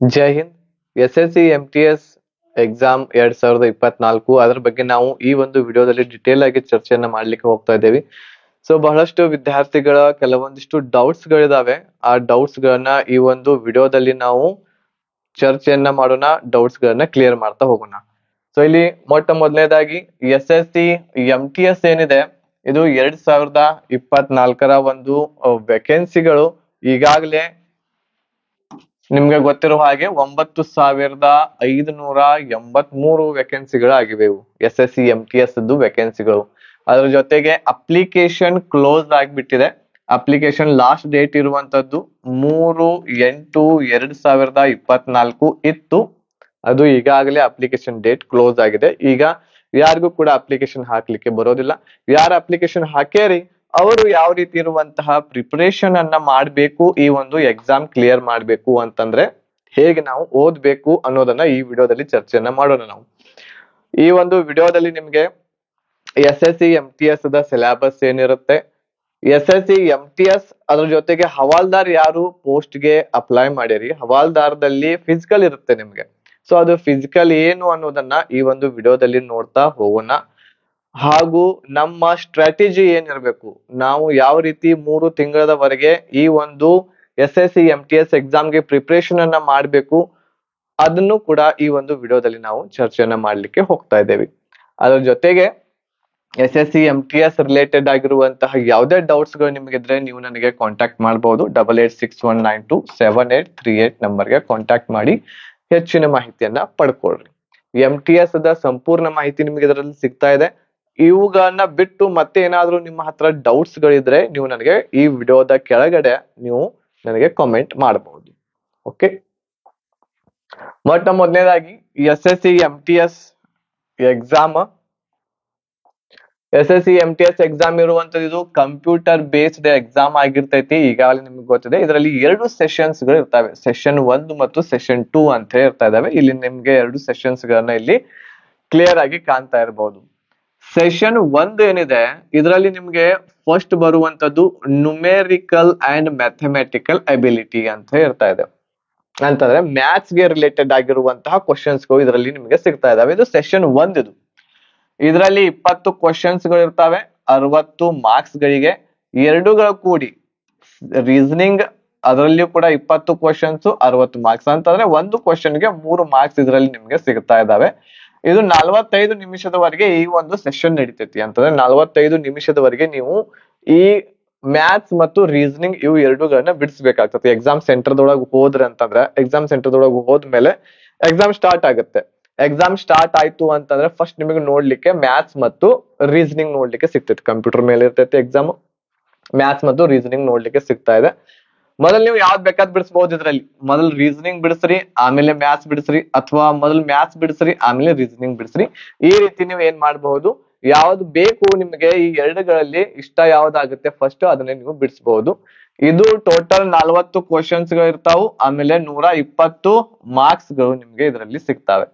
ಜೈ Hind. SSC MTS exam 2024 ಅದರ ಬಗ್ಗೆ ನಾವು ಈ ಒಂದು ವಿಡಿಯೋದಲ್ಲಿ ಡಿಟೇಲ್ ಆಗಿ ಚರ್ಚೆಯನ್ನ ಮಾಡ್ಲಿಕ್ಕೆ ಹೋಗ್ತಾ ಇದ್ದೇವೆ. ಸೊ ಬಹಳಷ್ಟು ವಿದ್ಯಾರ್ಥಿಗಳ ಕೆಲವೊಂದಿಷ್ಟು ಡೌಟ್ಸ್ ಗಳಿದಾವೆ. ಆ ಡೌಟ್ಸ್ ಗಳನ್ನ ಈ ಒಂದು ವಿಡಿಯೋದಲ್ಲಿ ನಾವು ಚರ್ಚೆಯನ್ನ ಮಾಡೋಣ, ಡೌಟ್ಸ್ ಗಳನ್ನ ಕ್ಲಿಯರ್ ಮಾಡ್ತಾ ಹೋಗೋಣ. ಸೊ ಇಲ್ಲಿ ಮೊಟ್ಟ ಮೊದಲನೇದಾಗಿ SSC MTS ಏನಿದೆ, ಇದು 2024ರ ಒಂದು ವೇಕೆನ್ಸಿಗಳು ಈಗಾಗಲೇ ನಿಮ್ಗೆ ಗೊತ್ತಿರೋ ಹಾಗೆ 9583 ವೇಕೆನ್ಸಿಗಳಾಗಿವೆ. ಇವು SSC MTS ವೇಕೆನ್ಸಿಗಳು. ಅದ್ರ ಜೊತೆಗೆ ಅಪ್ಲಿಕೇಶನ್ ಕ್ಲೋಸ್ ಆಗಿಬಿಟ್ಟಿದೆ. ಅಪ್ಲಿಕೇಶನ್ ಲಾಸ್ಟ್ ಡೇಟ್ ಇರುವಂತದ್ದು 3/8/2024 ಇತ್ತು. ಅದು ಈಗಾಗಲೇ ಅಪ್ಲಿಕೇಶನ್ ಡೇಟ್ ಕ್ಲೋಸ್ ಆಗಿದೆ. ಈಗ ಯಾರಿಗೂ ಕೂಡ ಅಪ್ಲಿಕೇಶನ್ ಹಾಕ್ಲಿಕ್ಕೆ ಬರೋದಿಲ್ಲ. ಯಾರು ಅಪ್ಲಿಕೇಶನ್ ಹಾಕ್ಯಾರಿ ಅವರು ಯಾವ ರೀತಿ ಇರುವಂತಹ ಪ್ರಿಪರೇಷನ್ ಅನ್ನ ಮಾಡಬೇಕು, ಈ ಒಂದು ಎಕ್ಸಾಮ್ ಕ್ಲಿಯರ್ ಮಾಡಬೇಕು ಅಂತಂದ್ರೆ ಹೇಗೆ ನಾವು ಓದ್ಬೇಕು ಅನ್ನೋದನ್ನ ಈ ವಿಡಿಯೋದಲ್ಲಿ ಚರ್ಚೆಯನ್ನ ಮಾಡೋಣ. ನಾವು ಈ ಒಂದು ವಿಡಿಯೋದಲ್ಲಿ ನಿಮ್ಗೆ SSC MTS ಸಿಲೆಬಸ್ ಏನಿರುತ್ತೆ, SSC MTS ಅದ್ರ ಜೊತೆಗೆ ಹವಾಲ್ದಾರ್ ಯಾರು ಪೋಸ್ಟ್ ಗೆ ಅಪ್ಲೈ ಮಾಡ್ಯಾರಿ, ಹವಾಲ್ದಾರದಲ್ಲಿ ಫಿಸಿಕಲ್ ಇರುತ್ತೆ ನಿಮ್ಗೆ. ಸೊ ಅದು ಫಿಸಿಕಲ್ ಏನು ಅನ್ನೋದನ್ನ ಈ ಒಂದು ವಿಡಿಯೋದಲ್ಲಿ ನೋಡ್ತಾ ಹೋಗೋಣ. ಹಾಗೂ ನಮ್ಮ ಸ್ಟ್ರಾಟಜಿ ಏನಿರಬೇಕು, ನಾವು ಯಾವ ರೀತಿ 3 ತಿಂಗಳವರೆಗೆ ಈ ಒಂದು SSC MTS ಎಕ್ಸಾಮ್ಗೆ ಪ್ರಿಪರೇಷನ್ ಅನ್ನ ಮಾಡಬೇಕು ಅದನ್ನು ಕೂಡ ಈ ಒಂದು ವಿಡಿಯೋದಲ್ಲಿ ನಾವು ಚರ್ಚೆಯನ್ನ ಮಾಡ್ಲಿಕ್ಕೆ ಹೋಗ್ತಾ ಇದ್ದೇವೆ. ಅದ್ರ ಜೊತೆಗೆ SSC MTS ರಿಲೇಟೆಡ್ ಆಗಿರುವಂತಹ ಯಾವುದೇ ಡೌಟ್ಸ್ ಗಳು ನಿಮಗಿದ್ರೆ ನೀವು ನನಗೆ ಕಾಂಟ್ಯಾಕ್ಟ್ ಮಾಡಬಹುದು. 8861927838 ನಂಬರ್ಗೆ ಕಾಂಟ್ಯಾಕ್ಟ್ ಮಾಡಿ ಹೆಚ್ಚಿನ ಮಾಹಿತಿಯನ್ನ ಪಡ್ಕೊಳ್ರಿ. MTS ಸಂಪೂರ್ಣ ಮಾಹಿತಿ ನಿಮ್ಗೆ ಇದರಲ್ಲಿ ಸಿಗ್ತಾ ಇದೆ. ಇವುಗಳನ್ನ ಬಿಟ್ಟು ಮತ್ತೆ ಏನಾದ್ರೂ ನಿಮ್ಮ ಹತ್ರ ಡೌಟ್ಸ್ ಗಳಿದ್ರೆ ನೀವು ನನಗೆ ಈ ವಿಡಿಯೋದ ಕೆಳಗಡೆ ನೀವು ನನಗೆ ಕಾಮೆಂಟ್ ಮಾಡಬಹುದು. ಓಕೆ, ಮೊಟ್ಟ ಮೊದಲನೇದಾಗಿ SSC MTS ಎಕ್ಸಾಮ್ ಇರುವಂತದ್ದು ಇದು ಕಂಪ್ಯೂಟರ್ ಬೇಸ್ಡ್ ಎಕ್ಸಾಮ್ ಆಗಿರ್ತೈತಿ. ಈಗಾಗಲೇ ನಿಮ್ಗೆ ಗೊತ್ತಿದೆ. ಇದರಲ್ಲಿ 2 ಸೆಷನ್ಸ್ ಗಳು ಇರ್ತವೆ, ಸೆಷನ್ 1 ಮತ್ತು ಸೆಷನ್ 2 ಅಂತ ಇರ್ತಾ ಇದಾವೆ. ಇಲ್ಲಿ ನಿಮ್ಗೆ 2 ಸೆಷನ್ಸ್ ಗಳನ್ನ ಇಲ್ಲಿ ಕ್ಲಿಯರ್ ಆಗಿ ಕಾಣ್ತಾ ಇರಬಹುದು. ಸೆಷನ್ 1 ಏನಿದೆ ಇದರಲ್ಲಿ ನಿಮ್ಗೆ ಫಸ್ಟ್ ಬರುವಂತದ್ದು ನ್ಯೂಮೆರಿಕಲ್ ಅಂಡ್ ಮ್ಯಾಥಮೆಟಿಕಲ್ ಅಬಿಲಿಟಿ ಅಂತ ಇರ್ತಾ ಇದೆ. ಅಂತಂದ್ರೆ ಮ್ಯಾಥ್ಸ್ ಗೆ ರಿಲೇಟೆಡ್ ಆಗಿರುವಂತಹ ಕ್ವಶನ್ಸ್ ಗಳು ಇದರಲ್ಲಿ ನಿಮ್ಗೆ ಸಿಗ್ತಾ ಇದಾವೆ. ಇದು ಸೆಷನ್ 1. ಇದರಲ್ಲಿ 20 ಕ್ವಶನ್ಸ್ ಗಳು ಇರ್ತವೆ, 60 ಮಾರ್ಕ್ಸ್ ಗಳಿಗೆ. ಎರಡುಗಳು ಕೂಡಿ ರೀಸನಿಂಗ್ ಅದರಲ್ಲಿಯೂ ಕೂಡ 20 ಕ್ವಶನ್ಸ್ 60 ಮಾರ್ಕ್ಸ್ ಅಂತಂದ್ರೆ ಒಂದು ಕ್ವಶನ್ ಗೆ 3 ಮಾರ್ಕ್ಸ್ ಇದರಲ್ಲಿ ನಿಮ್ಗೆ ಸಿಗ್ತಾ ಇದಾವೆ. ಇದು 45 ನಿಮಿಷದವರೆಗೆ ಈ ಒಂದು ಸೆಷನ್ ನಡೀತೈತಿ. ಅಂತಂದ್ರೆ 45 ನಿಮಿಷದವರೆಗೆ ನೀವು ಈ ಮ್ಯಾಥ್ಸ್ ಮತ್ತು ರೀಸನಿಂಗ್ ಇವು ಎರಡುಗಳನ್ನ ಬಿಡಿಸ್ಬೇಕಾಗ್ತದೆ. ಎಕ್ಸಾಮ್ ಸೆಂಟರ್ದೊಳಗೆ ಹೋದ್ರೆ ಅಂತಂದ್ರೆ ಎಕ್ಸಾಮ್ ಸೆಂಟರ್ದೊಳಗೆ ಹೋದ್ಮೇಲೆ ಎಕ್ಸಾಮ್ ಸ್ಟಾರ್ಟ್ ಆಗುತ್ತೆ. ಎಕ್ಸಾಮ್ ಸ್ಟಾರ್ಟ್ ಆಯ್ತು ಅಂತಂದ್ರೆ ಫಸ್ಟ್ ನಿಮಗೆ ನೋಡ್ಲಿಕ್ಕೆ ಮ್ಯಾಥ್ಸ್ ಮತ್ತು ರೀಸನಿಂಗ್ ನೋಡ್ಲಿಕ್ಕೆ ಸಿಗ್ತೈತಿ. ಕಂಪ್ಯೂಟರ್ ಮೇಲೆ ಇರ್ತೈತಿ ಎಕ್ಸಾಮ್. ಮ್ಯಾಥ್ಸ್ ಮತ್ತು ರೀಸನಿಂಗ್ ನೋಡ್ಲಿಕ್ಕೆ ಸಿಗ್ತಾ ಇದೆ. ಮೊದಲು ನೀವು ಯಾವ್ದು ಬೇಕಾದ್ ಬಿಡಿಸಬಹುದು. ಇದರಲ್ಲಿ ಮೊದಲು ರೀಸನಿಂಗ್ ಬಿಡಿಸ್ರಿ, ಆಮೇಲೆ ಮ್ಯಾಥ್ಸ್ ಬಿಡಿಸ್ರಿ, ಅಥವಾ ಮೊದಲು ಮ್ಯಾಥ್ಸ್ ಬಿಡಿಸ್ರಿ ಆಮೇಲೆ ರೀಸನಿಂಗ್ ಬಿಡಿಸ್ರಿ. ಈ ರೀತಿ ನೀವು ಏನ್ ಮಾಡಬಹುದು, ಯಾವ್ದು ಬೇಕು ನಿಮ್ಗೆ ಈ ಎರಡುಗಳಲ್ಲಿ ಇಷ್ಟ ಯಾವ್ದಾಗುತ್ತೆ ಫಸ್ಟ್ ಅದನ್ನೇ ನೀವು ಬಿಡಿಸಬಹುದು. ಇದು ಟೋಟಲ್ 40 ಕ್ವಶನ್ಸ್ ಗಳು ಇರ್ತಾವು. ಆಮೇಲೆ 120 ಮಾರ್ಕ್ಸ್ ಗಳು ನಿಮ್ಗೆ ಇದರಲ್ಲಿ ಸಿಗ್ತವೆ.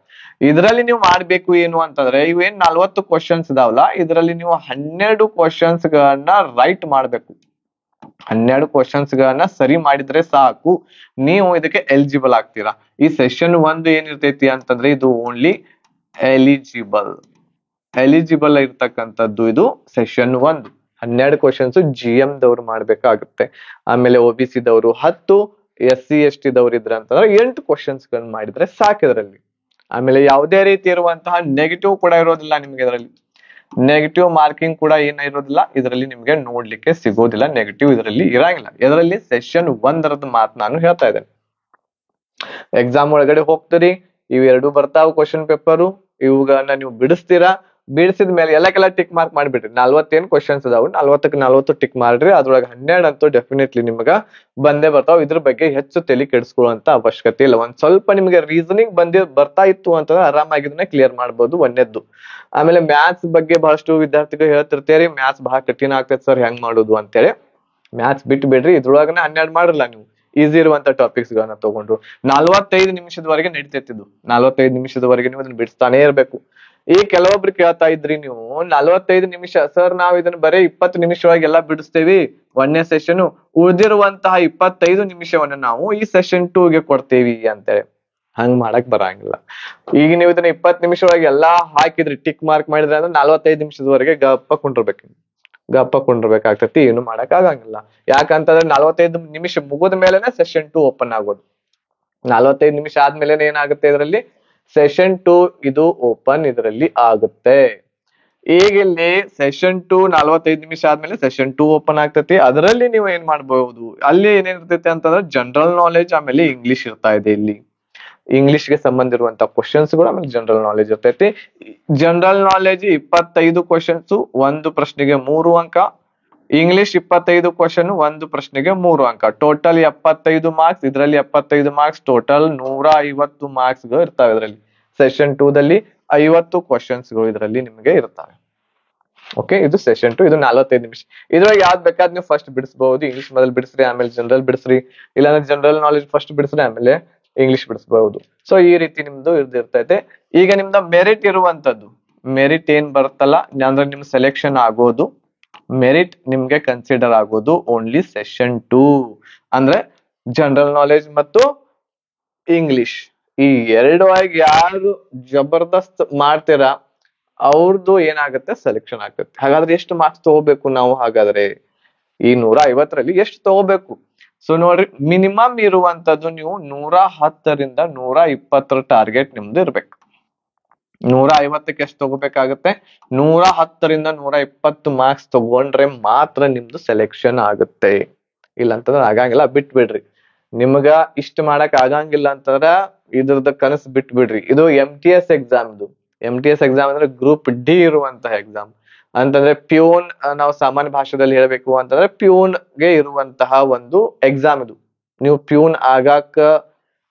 ಇದರಲ್ಲಿ ನೀವು ಮಾಡ್ಬೇಕು ಏನು ಅಂತಂದ್ರೆ ಇವೇನ್ 40 ಕ್ವಶನ್ಸ್ ಇದಾವಲ್ಲ, ಇದರಲ್ಲಿ ನೀವು 12 ಕ್ವಶನ್ಸ್ ಗಳನ್ನ ರೈಟ್ ಮಾಡ್ಬೇಕು. 12 ಕ್ವಶನ್ಸ್ ಗಳನ್ನ ಸರಿ ಮಾಡಿದ್ರೆ ಸಾಕು, ನೀವು ಇದಕ್ಕೆ ಎಲಿಜಿಬಲ್ ಆಗ್ತೀರಾ. ಈ ಸೆಷನ್ 1 ಏನಿರ್ತೈತಿ ಅಂತಂದ್ರೆ ಇದು ಓನ್ಲಿ ಎಲಿಜಿಬಲ್ ಇರ್ತಕ್ಕಂಥದ್ದು. ಇದು ಸೆಷನ್ 1 12 ಕ್ವಶನ್ಸ್ GM ದವ್ರು ಮಾಡ್ಬೇಕಾಗುತ್ತೆ. ಆಮೇಲೆ OBC ದವರು 10, SC ST ದವ್ರು ಇದ್ರ ಅಂತಂದ್ರೆ 8 ಕ್ವಶನ್ಸ್ ಗಳನ್ನ ಮಾಡಿದ್ರೆ ಸಾಕು ಇದರಲ್ಲಿ. ಆಮೇಲೆ ಯಾವುದೇ ರೀತಿ ಇರುವಂತಹ ನೆಗೆಟಿವ್ ಕೂಡ ಇರೋದಿಲ್ಲ ನಿಮ್ಗೆ. ಇದರಲ್ಲಿ ನೆಗೆಟಿವ್ ಮಾರ್ಕಿಂಗ್ ಕೂಡ ಏನ ಇರೋದಿಲ್ಲ. ಇದರಲ್ಲಿ ನಿಮ್ಗೆ ನೋಡ್ಲಿಕ್ಕೆ ಸಿಗೋದಿಲ್ಲ. ನೆಗೆಟಿವ್ ಇದರಲ್ಲಿ ಇರಂಗಿಲ್ಲ. ಇದರಲ್ಲಿ ಸೆಷನ್ 1 ಮಾತು ನಾನು ಹೇಳ್ತಾ ಇದ್ದೇನೆ. ಎಕ್ಸಾಮ್ ಒಳಗಡೆ ಹೋಗ್ತೀರಿ, ಇವೆರಡು ಬರ್ತಾವ ಕ್ವಶನ್ ಪೇಪರು, ಇವುಗಳನ್ನ ನೀವು ಬಿಡಿಸ್ತೀರಾ. ಬಿಡಿಸಿದ ಮೇಲೆ ಎಲ್ಲಕ್ಕೆಲ್ಲ ಟಿಕ್ ಮಾರ್ಕ್ ಮಾಡ್ಬಿಡ್ರಿ. 40 ಕ್ವಶನ್ಸ್ ಅದಾವು, 40ಕ್ಕೆ 40 ಟಿಕ್ ಮಾಡ್ರಿ. ಅದ್ರೊಳಗೆ 12 ಅಂತೂ ಡೆಫಿನೆಟ್ಲಿ ನಿಮ್ಗ ಬಂದೇ ಬರ್ತಾವ. ಇದ್ರ ಬಗ್ಗೆ ಹೆಚ್ಚು ತಲೆ ಕೆಡಿಸ್ಕೊಳ್ಳುವಂತ ಅವಶ್ಯಕತೆ ಇಲ್ಲ. ಒಂದ್ ಸ್ವಲ್ಪ ನಿಮ್ಗೆ ರೀಸನಿಂಗ್ ಬರ್ತಾ ಇತ್ತು ಅಂತಂದ್ರೆ ಆರಾಮಾಗಿ ಇದನ್ನ ಕ್ಲಿಯರ್ ಮಾಡ್ಬೋದು. ಒಂದೇದ್ದು. ಆಮೇಲೆ ಮ್ಯಾಥ್ಸ್ ಬಗ್ಗೆ ಬಹಳಷ್ಟು ವಿದ್ಯಾರ್ಥಿಗಳು ಹೇಳ್ತಿರ್ತೀರಿ, ಮ್ಯಾಥ್ಸ್ ಬಹಳ ಕಠಿಣ ಆಗ್ತೈತೆ ಸರ್, ಹೆಂಗ್ ಮಾಡೋದು ಅಂತೇಳಿ. ಮ್ಯಾಥ್ಸ್ ಬಿಟ್ಟು ಬಿಡ್ರಿ, ಇದ್ರೊಳಗನೆ 12 ಮಾಡಿರಲ್ಲ ನೀವು. ಈಸಿ ಇರುವಂತ ಟಾಪಿಕ್ಸ್ ಗಳನ್ನ ತಗೊಂಡ್ರು 45 ನಿಮಿಷದವರೆಗೆ ನಡೀತೈತಿದ್ದು. 45 ನಿಮಿಷದವರೆಗೆ ನೀವು ಅದನ್ನ ಬಿಡಿಸ್ತಾನೆ ಇರ್ಬೇಕು. ಈ ಕೆಲವೊಬ್ರು ಕೇಳ್ತಾ ಇದ್ರಿ ನೀವು 45 ನಿಮಿಷ ಸರ್, ನಾವ್ ಇದನ್ನ ಬರೀ 20 ನಿಮಿಷವಾಗಿ ಎಲ್ಲಾ ಬಿಡಿಸ್ತೇವಿ 1ನೇ ಸೆಷನ್, ಉಳಿದಿರುವಂತಹ 25 ನಿಮಿಷವನ್ನ ನಾವು ಈ ಸೆಷನ್ 2 ಗೆ ಕೊಡ್ತೇವಿ ಅಂತೇಳಿ. ಹಂಗ್ ಮಾಡಕ್ ಬರಂಗಿಲ್ಲ. ಈಗ ನೀವು ಇದನ್ನ 20 ನಿಮಿಷ ಒಳಗೆ ಎಲ್ಲಾ ಹಾಕಿದ್ರಿ, ಟಿಕ್ ಮಾರ್ಕ್ ಮಾಡಿದ್ರೆ ಅಂದ್ರೆ 45 ನಿಮಿಷದವರೆಗೆ ಗಪ್ಪ ಕುಂಡ್ರಬೇಕಾಗ್ತತಿ, ಏನು ಮಾಡಕ್ ಆಗಂಗಿಲ್ಲ. ಯಾಕಂತಂದ್ರೆ 45 ನಿಮಿಷ ಮುಗಿದ ಮೇಲೆನೆ ಸೆಷನ್ 2 ಓಪನ್ ಆಗೋದು. 45 ನಿಮಿಷ ಆದ್ಮೇಲೆ ಏನಾಗುತ್ತೆ ಇದರಲ್ಲಿ, ಸೆಷನ್ 2 ಇದು ಓಪನ್ ಇದರಲ್ಲಿ ಆಗುತ್ತೆ. ಈಗ ಇಲ್ಲಿ ಸೆಷನ್ 2 45 ನಿಮಿಷ ಆದ್ಮೇಲೆ ಸೆಷನ್ 2 ಓಪನ್ ಆಗ್ತೈತಿ. ಅದರಲ್ಲಿ ನೀವು ಏನ್ ಮಾಡ್ಬಹುದು, ಅಲ್ಲಿ ಏನಿರ್ತೈತಿ ಅಂತಂದ್ರೆ ಜನರಲ್ ನಾಲೆಜ್ ಆಮೇಲೆ ಇಂಗ್ಲಿಷ್ ಇರ್ತಾ ಇದೆ. ಇಲ್ಲಿ ಇಂಗ್ಲಿಷ್ಗೆ ಸಂಬಂಧ ಇರುವಂತ ಕ್ವಶನ್ಸ್ ಗಳು ಆಮೇಲೆ ಜನರಲ್ ನಾಲೆಜ್ ಇರ್ತೈತಿ. ಜನರಲ್ ನಾಲೆಜ್ 25 ಕ್ವಶನ್ಸ್, ಒಂದು ಪ್ರಶ್ನೆಗೆ 3 ಅಂಕ. ಇಂಗ್ಲಿಷ್ 25 ಕ್ವಶನ್, ಒಂದು ಪ್ರಶ್ನೆಗೆ 3 ಅಂಕ. Total 75 marks. ಇದರಲ್ಲಿ 75 ಮಾರ್ಕ್ಸ್, ಟೋಟಲ್ 150 ಮಾರ್ಕ್ಸ್ ಗಳು ಇರ್ತಾವೆ. ಇದರಲ್ಲಿ ಸೆಷನ್ 2 ದಲ್ಲಿ 50 ಕ್ವಶನ್ಸ್ ಗಳು ಇದರಲ್ಲಿ ನಿಮಗೆ ಇರ್ತವೆ. ಓಕೆ, ಇದು ಸೆಷನ್ 2, ಇದು 45 ನಿಮಿಷ. ಇದ್ರಾಗ ಯಾವ್ದು ಬೇಕಾದ್ ನೀವು ಫಸ್ಟ್ ಬಿಡಿಸಬಹುದು. ಇಂಗ್ಲಿಷ್ ಮೊದಲು ಬಿಡಿಸ್ರಿ, ಆಮೇಲೆ ಜನರಲ್ ಬಿಡಿಸ್ರಿ, ಇಲ್ಲಾಂದ್ರೆ ಜನರಲ್ ನಾಲೆಜ್ ಫಸ್ಟ್ ಬಿಡಿಸ್ರಿ ಆಮೇಲೆ ಇಂಗ್ಲಿಷ್ ಬಿಡಿಸಬಹುದು. ಸೊ ಈ ರೀತಿ ನಿಮ್ದು ಇರ್ತೈತೆ. ಈಗ ನಿಮ್ದ ಮೆರಿಟ್ ಇರುವಂತದ್ದು, ಮೆರಿಟ್ ಏನ್ ಬರುತ್ತಲ್ಲ ಅಂದ್ರೆ ನಿಮ್ ಸೆಲೆಕ್ಷನ್ ಆಗೋದು, ಮೆರಿಟ್ ನಿಮ್ಗೆ ಕನ್ಸಿಡರ್ ಆಗೋದು ಓನ್ಲಿ ಸೆಷನ್ 2 ಅಂದ್ರೆ ಜನರಲ್ ನಾಲೆಜ್ ಮತ್ತು ಇಂಗ್ಲಿಷ್. ಈ ಎರಡು ಆಗಿ ಯಾರು ಜಬರ್ದಸ್ತ್ ಮಾಡ್ತೀರಾ ಅವ್ರದ್ದು ಏನಾಗುತ್ತೆ, ಸೆಲೆಕ್ಷನ್ ಆಗ್ತದೆ. ಹಾಗಾದ್ರೆ ಎಷ್ಟು ಮಾರ್ಕ್ಸ್ ತಗೋಬೇಕು ನಾವು, ಹಾಗಾದ್ರೆ ಈ 150ರಲ್ಲಿ ಎಷ್ಟು ತಗೋಬೇಕು? ಸೊ ನೋಡ್ರಿ, ಮಿನಿಮಮ್ ಇರುವಂತದ್ದು ನೀವು 110ರಿಂದ 120 ಟಾರ್ಗೆಟ್ ನಿಮ್ದು ಇರ್ಬೇಕು. 150ಕ್ಕೆ ಎಷ್ಟು ತಗೋಬೇಕಾಗತ್ತೆ, 110ರಿಂದ 120 ಮಾರ್ಕ್ಸ್ ತಗೊಂಡ್ರೆ ಮಾತ್ರ ನಿಮ್ದು ಸೆಲೆಕ್ಷನ್ ಆಗುತ್ತೆ. ಇಲ್ಲ ಅಂತಂದ್ರೆ ಆಗಂಗಿಲ್ಲ, ಬಿಟ್ಬಿಡ್ರಿ. ನಿಮ್ಗ ಇಷ್ಟ ಮಾಡಕ್ ಆಗಂಗಿಲ್ಲ ಅಂತಂದ್ರ ಇದ್ರದ ಕನಸು ಬಿಟ್ಬಿಡ್ರಿ. ಇದು MTS ಎಕ್ಸಾಮ್. ಇದು MTS ಎಕ್ಸಾಮ್ ಅಂದ್ರೆ ಗ್ರೂಪ್ ಡಿ ಇರುವಂತಹ ಎಕ್ಸಾಮ್. ಅಂತಂದ್ರೆ ಪ್ಯೂನ್, ನಾವು ಸಾಮಾನ್ಯ ಭಾಷೆದಲ್ಲಿ ಹೇಳ್ಬೇಕು ಅಂತಂದ್ರೆ ಪ್ಯೂನ್ಗೆ ಇರುವಂತಹ ಒಂದು ಎಕ್ಸಾಮ್ ಇದು. ನೀವು ಪ್ಯೂನ್ ಆಗಾಕ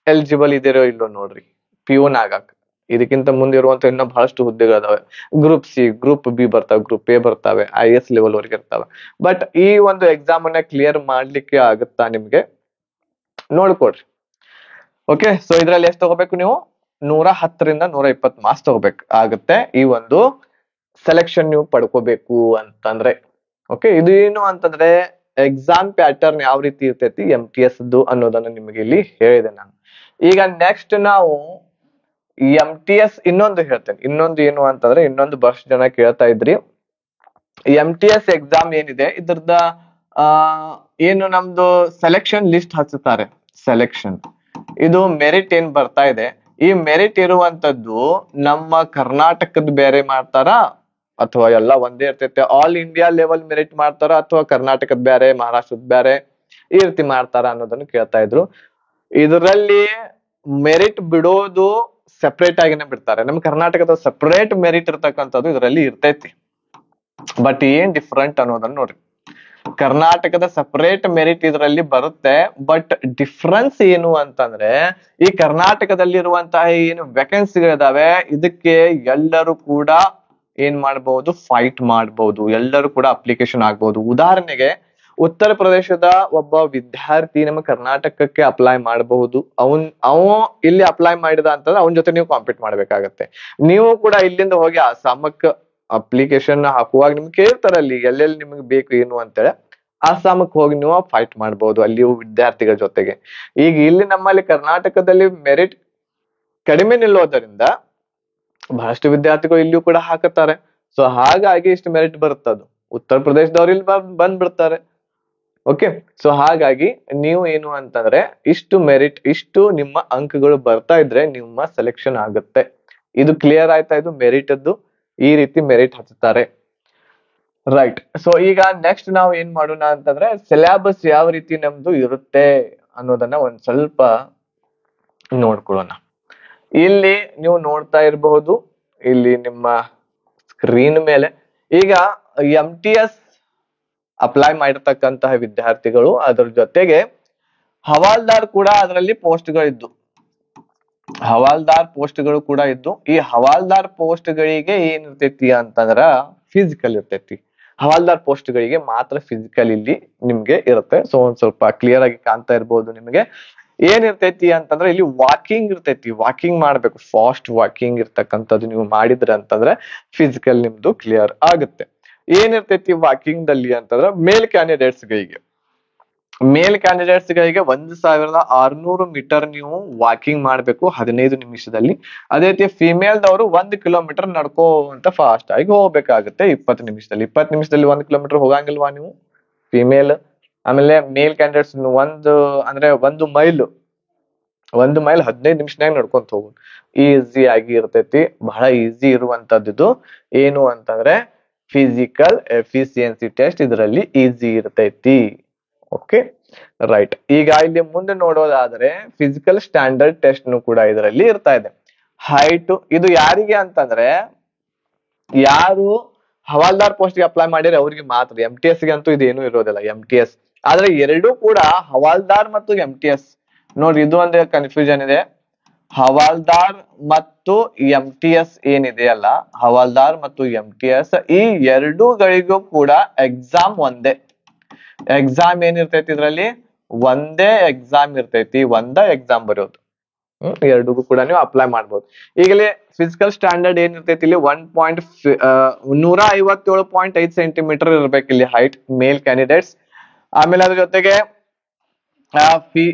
ಎಲಿಜಿಬಲ್ ಇದೀರೋ ಇಲ್ಲೋ ನೋಡ್ರಿ. ಪ್ಯೂನ್ ಆಗಾಕ ಇದಕ್ಕಿಂತ ಮುಂದೆ ಇರುವಂತ ಇನ್ನೂ ಬಹಳಷ್ಟು ಹುದ್ದೆಗಳಿದಾವೆ. ಗ್ರೂಪ್ ಸಿ, ಗ್ರೂಪ್ ಬಿ ಬರ್ತಾವೆ, ಗ್ರೂಪ್ ಎ ಬರ್ತಾವೆ, IS ಲೆವೆಲ್ ವರೆಗೆ ಇರ್ತಾವೆ. ಬಟ್ ಈ ಒಂದು ಎಕ್ಸಾಮ್ ಅನ್ನ ಕ್ಲಿಯರ್ ಮಾಡ್ಲಿಕ್ಕೆ ಆಗುತ್ತಾ ನಿಮ್ಗೆ, ನೋಡ್ಕೊಡ್ರಿ. ಓಕೆ, ಸೊ ಇದ್ರಲ್ಲಿ ಎಷ್ಟು ತಗೋಬೇಕು ನೀವು, 110ರಿಂದ 120 ಮಾರ್ಕ್ಸ್ ತಗೋಬೇಕು ಆಗುತ್ತೆ ಈ ಒಂದು ಸೆಲೆಕ್ಷನ್ ನೀವು ಪಡ್ಕೋಬೇಕು ಅಂತಂದ್ರೆ. ಓಕೆ, ಇದು ಏನು ಅಂತಂದ್ರೆ ಎಕ್ಸಾಮ್ ಪ್ಯಾಟರ್ನ್ ಯಾವ ರೀತಿ ಇರ್ತೈತಿ MTS ಅನ್ನೋದನ್ನ ನಿಮಗೆ ಇಲ್ಲಿ ಹೇಳಿದೆ ನಾನು. ಈಗ ನೆಕ್ಸ್ಟ್ ನಾವು MTS ಇನ್ನೊಂದು ಹೇಳ್ತೇನೆ. ಇನ್ನೊಂದು ಏನು ಅಂತಂದ್ರೆ, ಇನ್ನೊಂದು ಬಹಳಷ್ಟು ಜನ ಕೇಳ್ತಾ ಇದ್ರಿ, MTS ಎಕ್ಸಾಮ್ ಏನಿದೆ ಇದ್ರದ ಏನು ನಮ್ದು ಸೆಲೆಕ್ಷನ್ ಲಿಸ್ಟ್ ಹಚ್ಚುತ್ತಾರೆ. ಸೆಲೆಕ್ಷನ್ ಇದು ಮೆರಿಟ್ ಏನ್ ಬರ್ತಾ ಇದೆ, ಈ ಮೆರಿಟ್ ಇರುವಂತದ್ದು ನಮ್ಮ ಕರ್ನಾಟಕದ ಬೇರೆ ಮಾಡ್ತಾರ ಅಥವಾ ಎಲ್ಲ ಒಂದೇ ಇರ್ತೈತೆ, ಆಲ್ ಇಂಡಿಯಾ ಲೆವೆಲ್ ಮೆರಿಟ್ ಮಾಡ್ತಾರ ಅಥವಾ ಕರ್ನಾಟಕದ ಬೇರೆ, ಮಹಾರಾಷ್ಟ್ರದ ಬೇರೆ, ಈ ರೀತಿ ಮಾಡ್ತಾರ ಅನ್ನೋದನ್ನು ಕೇಳ್ತಾ ಇದ್ರು. ಇದರಲ್ಲಿ ಮೆರಿಟ್ ಬಿಡೋದು ಸೆಪರೇಟ್ ಆಗಿನೇ ಬಿಡ್ತಾರೆ. ನಮ್ಮ ಕರ್ನಾಟಕದ ಸೆಪರೇಟ್ ಮೆರಿಟ್ ಇರ್ತಕ್ಕಂಥದ್ದು ಇದರಲ್ಲಿ ಇರ್ತೈತಿ. ಬಟ್ ಏನ್ ಡಿಫ್ರೆಂಟ್ ಅನ್ನೋದನ್ನ ನೋಡ್ರಿ. ಕರ್ನಾಟಕದ ಸಪರೇಟ್ ಮೆರಿಟ್ ಇದರಲ್ಲಿ ಬರುತ್ತೆ. ಬಟ್ ಡಿಫ್ರೆನ್ಸ್ ಏನು ಅಂತಂದ್ರೆ, ಈ ಕರ್ನಾಟಕದಲ್ಲಿರುವಂತಹ ಏನು ವೇಕೆನ್ಸಿಗಳಿದಾವೆ ಇದಕ್ಕೆ ಎಲ್ಲರೂ ಕೂಡ ಏನ್ ಮಾಡಬಹುದು, ಫೈಟ್ ಮಾಡಬಹುದು. ಎಲ್ಲರೂ ಕೂಡ ಅಪ್ಲಿಕೇಶನ್ ಆಗ್ಬಹುದು. ಉದಾಹರಣೆಗೆ ಉತ್ತರ ಪ್ರದೇಶದ ಒಬ್ಬ ವಿದ್ಯಾರ್ಥಿ ನಮ್ಮ ಕರ್ನಾಟಕಕ್ಕೆ ಅಪ್ಲೈ ಮಾಡಬಹುದು. ಅವ ಇಲ್ಲಿ ಅಪ್ಲೈ ಮಾಡಿದ ಅಂತಂದ್ರೆ ಅವನ ಜೊತೆ ನೀವು ಕಾಂಪೀಟ್ ಮಾಡ್ಬೇಕಾಗತ್ತೆ. ನೀವು ಕೂಡ ಇಲ್ಲಿಂದ ಹೋಗಿ ಅಸ್ಸಾಮಕ್ಕೆ ಅಪ್ಲಿಕೇಶನ್ ಹಾಕುವಾಗ ನಿಮ್ಗೆ ಕೇಳ್ತಾರೆ ಅಲ್ಲಿ ಎಲ್ಲೆಲ್ಲಿ ನಿಮ್ಗೆ ಬೇಕು ಏನು ಅಂತೇಳಿ. ಅಸ್ಸಾಮಕ್ಕೆ ಹೋಗಿ ನೀವು ಫೈಟ್ ಮಾಡ್ಬೋದು ಅಲ್ಲಿ ವಿದ್ಯಾರ್ಥಿಗಳ ಜೊತೆಗೆ. ಈಗ ಇಲ್ಲಿ ನಮ್ಮಲ್ಲಿ ಕರ್ನಾಟಕದಲ್ಲಿ ಮೆರಿಟ್ ಕಡಿಮೆ ನಿಲ್ಲೋದರಿಂದ ಬಹಳಷ್ಟು ವಿದ್ಯಾರ್ಥಿಗಳು ಇಲ್ಲಿಯೂ ಕೂಡ ಹಾಕುತ್ತಾರೆ. ಸೊ ಹಾಗಾಗಿ ಇಷ್ಟು ಮೆರಿಟ್ ಬರುತ್ತದು. ಉತ್ತರ ಪ್ರದೇಶದವ್ರು ಇಲ್ಲಿ ಬಂದ್ಬಿಡ್ತಾರೆ. ಓಕೆ, ಸೊ ಹಾಗಾಗಿ ನೀವು ಏನು ಅಂತಂದ್ರೆ ಇಷ್ಟು ಮೆರಿಟ್, ಇಷ್ಟು ನಿಮ್ಮ ಅಂಕಗಳು ಬರ್ತಾ ಇದ್ರೆ ನಿಮ್ಮ ಸೆಲೆಕ್ಷನ್ ಆಗುತ್ತೆ. ಇದು ಕ್ಲಿಯರ್ ಆಯ್ತಾ? ಇದು ಮೆರಿಟ್ ಅದ್ದು ಈ ರೀತಿ ಮೆರಿಟ್ ಹಚ್ಚುತ್ತಾರೆ. ರೈಟ್. ಸೊ ಈಗ ನೆಕ್ಸ್ಟ್ ನಾವು ಏನ್ ಮಾಡೋಣ ಅಂತಂದ್ರೆ, ಸಿಲೆಬಸ್ ಯಾವ ರೀತಿ ನಮ್ದು ಇರುತ್ತೆ ಅನ್ನೋದನ್ನ ಒಂದ್ ಸ್ವಲ್ಪ ನೋಡ್ಕೊಳ್ಳೋಣ. ಇಲ್ಲಿ ನೀವು ನೋಡ್ತಾ ಇರಬಹುದು, ಇಲ್ಲಿ ನಿಮ್ಮ ಸ್ಕ್ರೀನ್ ಮೇಲೆ ಈಗ MTS ಅಪ್ಲೈ ಮಾಡಿರ್ತಕ್ಕಂತಹ ವಿದ್ಯಾರ್ಥಿಗಳು, ಅದ್ರ ಜೊತೆಗೆ ಹವಾಲ್ದಾರ್ ಕೂಡ ಅದರಲ್ಲಿ ಪೋಸ್ಟ್ಗಳಿದ್ದು, ಹವಾಲ್ದಾರ್ ಪೋಸ್ಟ್ಗಳು ಕೂಡ ಇದ್ದು, ಈ ಹವಾಲ್ದಾರ್ ಪೋಸ್ಟ್ಗಳಿಗೆ ಏನಿರ್ತೈತಿ ಅಂತಂದ್ರ ಫಿಸಿಕಲ್ ಇರ್ತೈತಿ. ಹವಾಲ್ದಾರ್ ಪೋಸ್ಟ್ಗಳಿಗೆ ಮಾತ್ರ ಫಿಸಿಕಲ್ ಇಲ್ಲಿ ನಿಮ್ಗೆ ಇರುತ್ತೆ. ಸೊ ಒಂದ್ ಸ್ವಲ್ಪ ಕ್ಲಿಯರ್ ಆಗಿ ಕಾಣ್ತಾ ಇರ್ಬೋದು ನಿಮ್ಗೆ. ಏನಿರ್ತೈತಿ ಅಂತಂದ್ರೆ ಇಲ್ಲಿ ವಾಕಿಂಗ್ ಇರ್ತೈತಿ. ವಾಕಿಂಗ್ ಮಾಡ್ಬೇಕು, ಫಾಸ್ಟ್ ವಾಕಿಂಗ್ ಇರ್ತಕ್ಕಂಥದ್ದು ನೀವು ಮಾಡಿದ್ರೆ ಅಂತಂದ್ರೆ ಫಿಸಿಕಲ್ ನಿಮ್ದು ಕ್ಲಿಯರ್ ಆಗುತ್ತೆ. ಏನಿರ್ತೈತಿ ವಾಕಿಂಗ್ ದಲ್ಲಿ ಅಂತಂದ್ರೆ ಮೇಲ್ ಕ್ಯಾಂಡಿಡೇಟ್ಸ್ ಗಳಿಗೆ ಮೇಲ್ ಕ್ಯಾಂಡಿಡೇಟ್ಸ್ ಗಳಿಗೆ 1600 ಮೀಟರ್ ನೀವು ವಾಕಿಂಗ್ ಮಾಡ್ಬೇಕು 15 ನಿಮಿಷದಲ್ಲಿ. ಅದೇ ರೀತಿ ಫಿಮೇಲ್ ದವರು 1 ಕಿಲೋಮೀಟರ್ ನಡ್ಕೋಂತ ಫಾಸ್ಟ್ ಆಗಿ ಹೋಗ್ಬೇಕಾಗುತ್ತೆ 20 ನಿಮಿಷದಲ್ಲಿ. 20 ನಿಮಿಷದಲ್ಲಿ 1 ಕಿಲೋಮೀಟರ್ ಹೋಗಂಗಿಲ್ವಾ ನೀವು ಫಿಮೇಲ್? ಆಮೇಲೆ ಮೇಲ್ ಕ್ಯಾಂಡಿಡೇಟ್ಸ್ ಅಂದ್ರೆ 1 ಮೈಲ್ 15 ನಿಮಿಷನಾಗ ನಡ್ಕೊಂತ ಹೋಗುದು ಈಸಿ ಆಗಿ ಇರ್ತೈತಿ. ಬಹಳ ಈಸಿ ಇರುವಂತದ್ದು ಏನು ಅಂತಂದ್ರೆ ಫಿಸಿಕಲ್ ಎಫಿಸಿಯನ್ಸಿ ಟೆಸ್ಟ್ ಇದರಲ್ಲಿ ಈಸಿ ಇರ್ತೈತಿ. Okay right. ಈಗ ಇಲ್ಲಿ ಮುಂದೆ ನೋಡೋದಾದ್ರೆ ಫಿಸಿಕಲ್ ಸ್ಟ್ಯಾಂಡರ್ಡ್ ಟೆಸ್ಟ್ ಕೂಡ ಇದರಲ್ಲಿ ಇರ್ತಾ ಇದೆ. ಹೈಟ್ ಇದು ಯಾರಿಗೆ ಅಂತಂದ್ರೆ ಯಾರು ಹವಾಲ್ದಾರ್ ಪೋಸ್ಟ್ ಗೆ ಅಪ್ಲೈ ಮಾಡಿದ್ರೆ ಅವ್ರಿಗೆ ಮಾತ್ರ. MTS ಗೆ ಅಂತೂ ಇದೇನು ಇರೋದಿಲ್ಲ MTS. ಆದ್ರೆ ಎರಡೂ ಕೂಡ ಹವಾಲ್ದಾರ್ ಮತ್ತು MTS ನೋಡ್ರಿ ಇದು ಒಂದು ಕನ್ಫ್ಯೂಷನ್ ಇದೆ. ಹವಾಲ್ದಾರ್ ಮತ್ತು MTS ಏನಿದೆ ಅಲ್ಲ, ಹವಾಲ್ದಾರ್ ಮತ್ತು MTS ಈ ಎರಡೂಗಳಿಗೂ ಕೂಡ ಎಕ್ಸಾಮ್ ಒಂದೇ. ಎಕ್ಸಾಮ್ ಏನಿರ್ತೈತಿ ಇದ್ರಲ್ಲಿ ಒಂದೇ ಎಕ್ಸಾಮ್ ಇರ್ತೈತಿ, ಒಂದೇ ಎಕ್ಸಾಮ್ ಬರೋದು. ಎರಡಿಗೂ ಕೂಡ ನೀವು ಅಪ್ಲೈ ಮಾಡ್ಬೋದು. ಈಗಲೇ ಫಿಸಿಕಲ್ ಸ್ಟ್ಯಾಂಡರ್ಡ್ ಏನಿರ್ತೈತಿ ಇಲ್ಲಿ 157.5 ಸೆಂಟಿಮೀಟರ್ ಇರ್ಬೇಕು ಇಲ್ಲಿ ಹೈಟ್ ಮೇಲ್ ಕ್ಯಾಂಡಿಡೇಟ್ಸ್. ಆಮೇಲೆ ಅದ್ರ ಜೊತೆಗೆ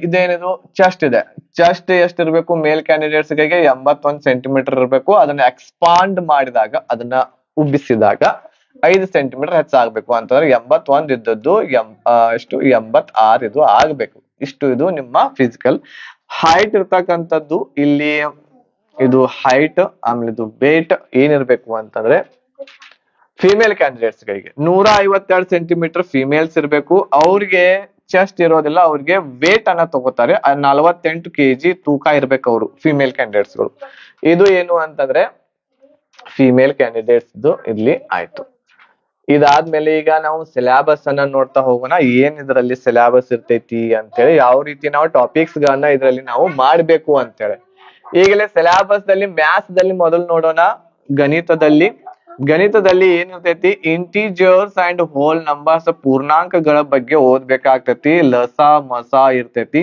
ಇದೇನಿದು ಚೆಸ್ಟ್ ಇದೆ. ಚೆಸ್ಟ್ ಎಷ್ಟಿರ್ಬೇಕು ಮೇಲ್ ಕ್ಯಾಂಡಿಡೇಟ್ಸ್ ಗೆ 81 ಸೆಂಟಿಮೀಟರ್ ಇರ್ಬೇಕು. ಅದನ್ನ ಎಕ್ಸ್ಪಾಂಡ್ ಮಾಡಿದಾಗ, ಅದನ್ನ ಉಬ್ಬಿಸಿದಾಗ 5 ಸೆಂಟಿಮೀಟರ್ ಹೆಚ್ಚಾಗಬೇಕು ಅಂತಂದ್ರೆ 81 ಇದ್ದದ್ದು ಎಷ್ಟು 86 ಇದು ಆಗ್ಬೇಕು. ಇಷ್ಟು ಇದು ನಿಮ್ಮ ಫಿಸಿಕಲ್ ಹೈಟ್ ಇರ್ತಕ್ಕಂಥದ್ದು. ಇಲ್ಲಿ ಇದು ಹೈಟ್ ಆಮೇಲೆ ಇದು ವೇಟ್ ಏನಿರ್ಬೇಕು ಅಂತಂದ್ರೆ ಫಿಮೇಲ್ ಕ್ಯಾಂಡಿಡೇಟ್ಸ್ ಗಳಿಗೆ 152 ಸೆಂಟಿಮೀಟರ್ ಫಿಮೇಲ್ಸ್ ಇರ್ಬೇಕು. ಅವ್ರಿಗೆ ಚೆಸ್ಟ್ ಇರೋದಿಲ್ಲ, ಅವ್ರಿಗೆ ವೇಟ್ ಅನ್ನ ತಗೋತಾರೆ. 48 kg ತೂಕ ಇರ್ಬೇಕು ಅವರು ಫಿಮೇಲ್ ಕ್ಯಾಂಡಿಡೇಟ್ಸ್ ಗಳು. ಇದು ಏನು ಅಂತಂದ್ರೆ ಫಿಮೇಲ್ ಕ್ಯಾಂಡಿಡೇಟ್ಸ್ ಇಲ್ಲಿ ಆಯ್ತು. ಇದಾದ್ಮೇಲೆ ಈಗ ನಾವು ಸಿಲೆಬಸ್ ಅನ್ನ ನೋಡ್ತಾ ಹೋಗೋಣ. ಏನ್ ಇದರಲ್ಲಿ ಸಿಲೆಬಸ್ ಇರ್ತೈತಿ ಅಂತೇಳಿ, ಯಾವ ರೀತಿ ನಾವು ಟಾಪಿಕ್ಸ್ ಗಳನ್ನ ಇದರಲ್ಲಿ ನಾವು ಮಾಡ್ಬೇಕು ಅಂತೇಳಿ. ಈಗಲೇ ಸಿಲೆಬಸ್ ದಲ್ಲಿ ಮ್ಯಾಥ್ಸ್ ದಲ್ಲಿ ಮೊದಲು ನೋಡೋಣ. ಗಣಿತದಲ್ಲಿ ಏನಿರ್ತೈತಿ ಇಂಟಿಜರ್ಸ್ ಅಂಡ್ ಹೋಲ್ ನಂಬರ್ಸ್ ಪೂರ್ಣಾಂಕಗಳ ಬಗ್ಗೆ ಓದ್ಬೇಕಾಗ್ತೈತಿ. ಲಸ ಮಸ ಇರ್ತೈತಿ.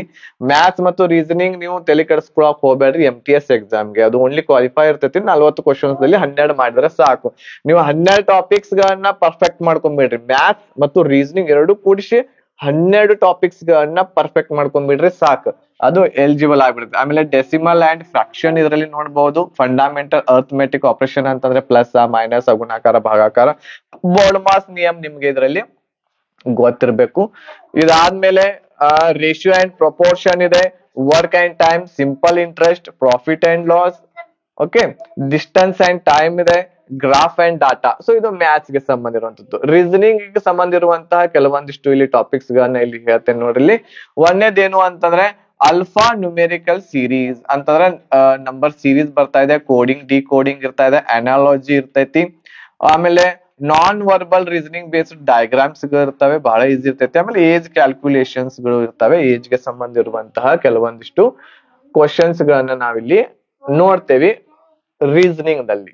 ಮ್ಯಾಥ್ಸ್ ಮತ್ತು ರೀಸನಿಂಗ್ ನೀವು ತಲೆ ಕೆಡಿಸ್ಕೊಳಕ್ ಹೋಗ್ಬೇಡ್ರಿ MTS ಎಕ್ಸಾಮ್ಗೆ. ಅದು ಓನ್ಲಿ ಕ್ವಾಲಿಫೈ ಇರ್ತೈತಿ. 40 ಕ್ವಶನ್ಸ್ ದಲ್ಲಿ 12 ಮಾಡಿದ್ರೆ ಸಾಕು. ನೀವು 12 ಟಾಪಿಕ್ಸ್ ಗಳನ್ನ ಪರ್ಫೆಕ್ಟ್ ಮಾಡ್ಕೊಂಡ್ಬಿಡ್ರಿ. ಮ್ಯಾಥ್ಸ್ ಮತ್ತು ರೀಸನಿಂಗ್ ಎರಡು ಕೂಡಿಸಿ 12 ಟಾಪಿಕ್ಸ್ ಗಳನ್ನ ಪರ್ಫೆಕ್ಟ್ ಮಾಡ್ಕೊಂಡ್ಬಿಡ್ರಿ ಸಾಕು, ಅದು ಎಲಿಜಿಬಲ್ ಆಗ್ಬಿಡುತ್ತೆ. ಆಮೇಲೆ ಡೆಸಿಮಲ್ ಅಂಡ್ ಫ್ರಾಕ್ಷನ್ ಇದರಲ್ಲಿ ನೋಡಬಹುದು. ಫಂಡಮೆಂಟಲ್ ಅರ್ಥಮೆಟಿಕ್ ಆಪರೇಷನ್ ಅಂತಂದ್ರೆ ಪ್ಲಸ್ ಮೈನಸ್ ಗುಣಾಕಾರ ಭಾಗಾಕಾರ ಬೋರ್ಡ್ ಮಾಸ್ ನಿಯಮ ನಿಮ್ಗೆ ಇದರಲ್ಲಿ ಗೊತ್ತಿರ್ಬೇಕು. ಇದಾದ್ಮೇಲೆ ರೇಷಿಯೋ ಅಂಡ್ ಪ್ರಪೋರ್ಷನ್ ಇದೆ. Work and time, simple interest, profit and loss, okay, distance and time ಇದೆ, ಗ್ರಾಫ್ ಅಂಡ್ ಡಾಟಾ. ಸೊ ಇದು ಮ್ಯಾಥ್ಸ್ ಗೆ ಸಂಬಂಧ ಇರುವಂತದ್ದು. ರೀಸನಿಂಗ್ ಗೆ ಸಂಬಂಧ ಇರುವಂತಹ ಕೆಲವೊಂದಿಷ್ಟು ಇಲ್ಲಿ ಟಾಪಿಕ್ಸ್ ಗಳನ್ನ ಇಲ್ಲಿ ಹೇಳ್ತೇನೆ ನೋಡ್ರಿ. ಇಲ್ಲಿ ಒಂದೇದೇನು ಅಂತಂದ್ರೆ ಅಲ್ಫಾ ನ್ಯೂಮೆರಿಕಲ್ ಸೀರೀಸ್ ಅಂತಂದ್ರೆ ನಂಬರ್ ಸೀರೀಸ್ ಬರ್ತಾ ಇದೆ. ಕೋಡಿಂಗ್ ಡಿಕೋಡಿಂಗ್ ಇರ್ತಾ ಇದೆ. ಅನಾಲಜಿ ಇರ್ತೈತಿ. ಆಮೇಲೆ non verbal reasoning based diagrams ಗಳು ಇರ್ತವೆ, ಬಹಳ ಈಸಿ ಇರ್ತೈತಿ. ಆಮೇಲೆ ಏಜ್ ಕ್ಯಾಲ್ಕುಲೇಷನ್ಸ್ ಗಳು ಇರ್ತವೆ. ಏಜ್ ಗೆ ಸಂಬಂಧ ಇರುವಂತಹ ಕೆಲವೊಂದಿಷ್ಟು ಕ್ವಶನ್ಸ್ ಗಳನ್ನ ನಾವಿಲ್ಲಿ ನೋಡ್ತೇವೆ ರೀಸನಿಂಗ್ ದಲ್ಲಿ.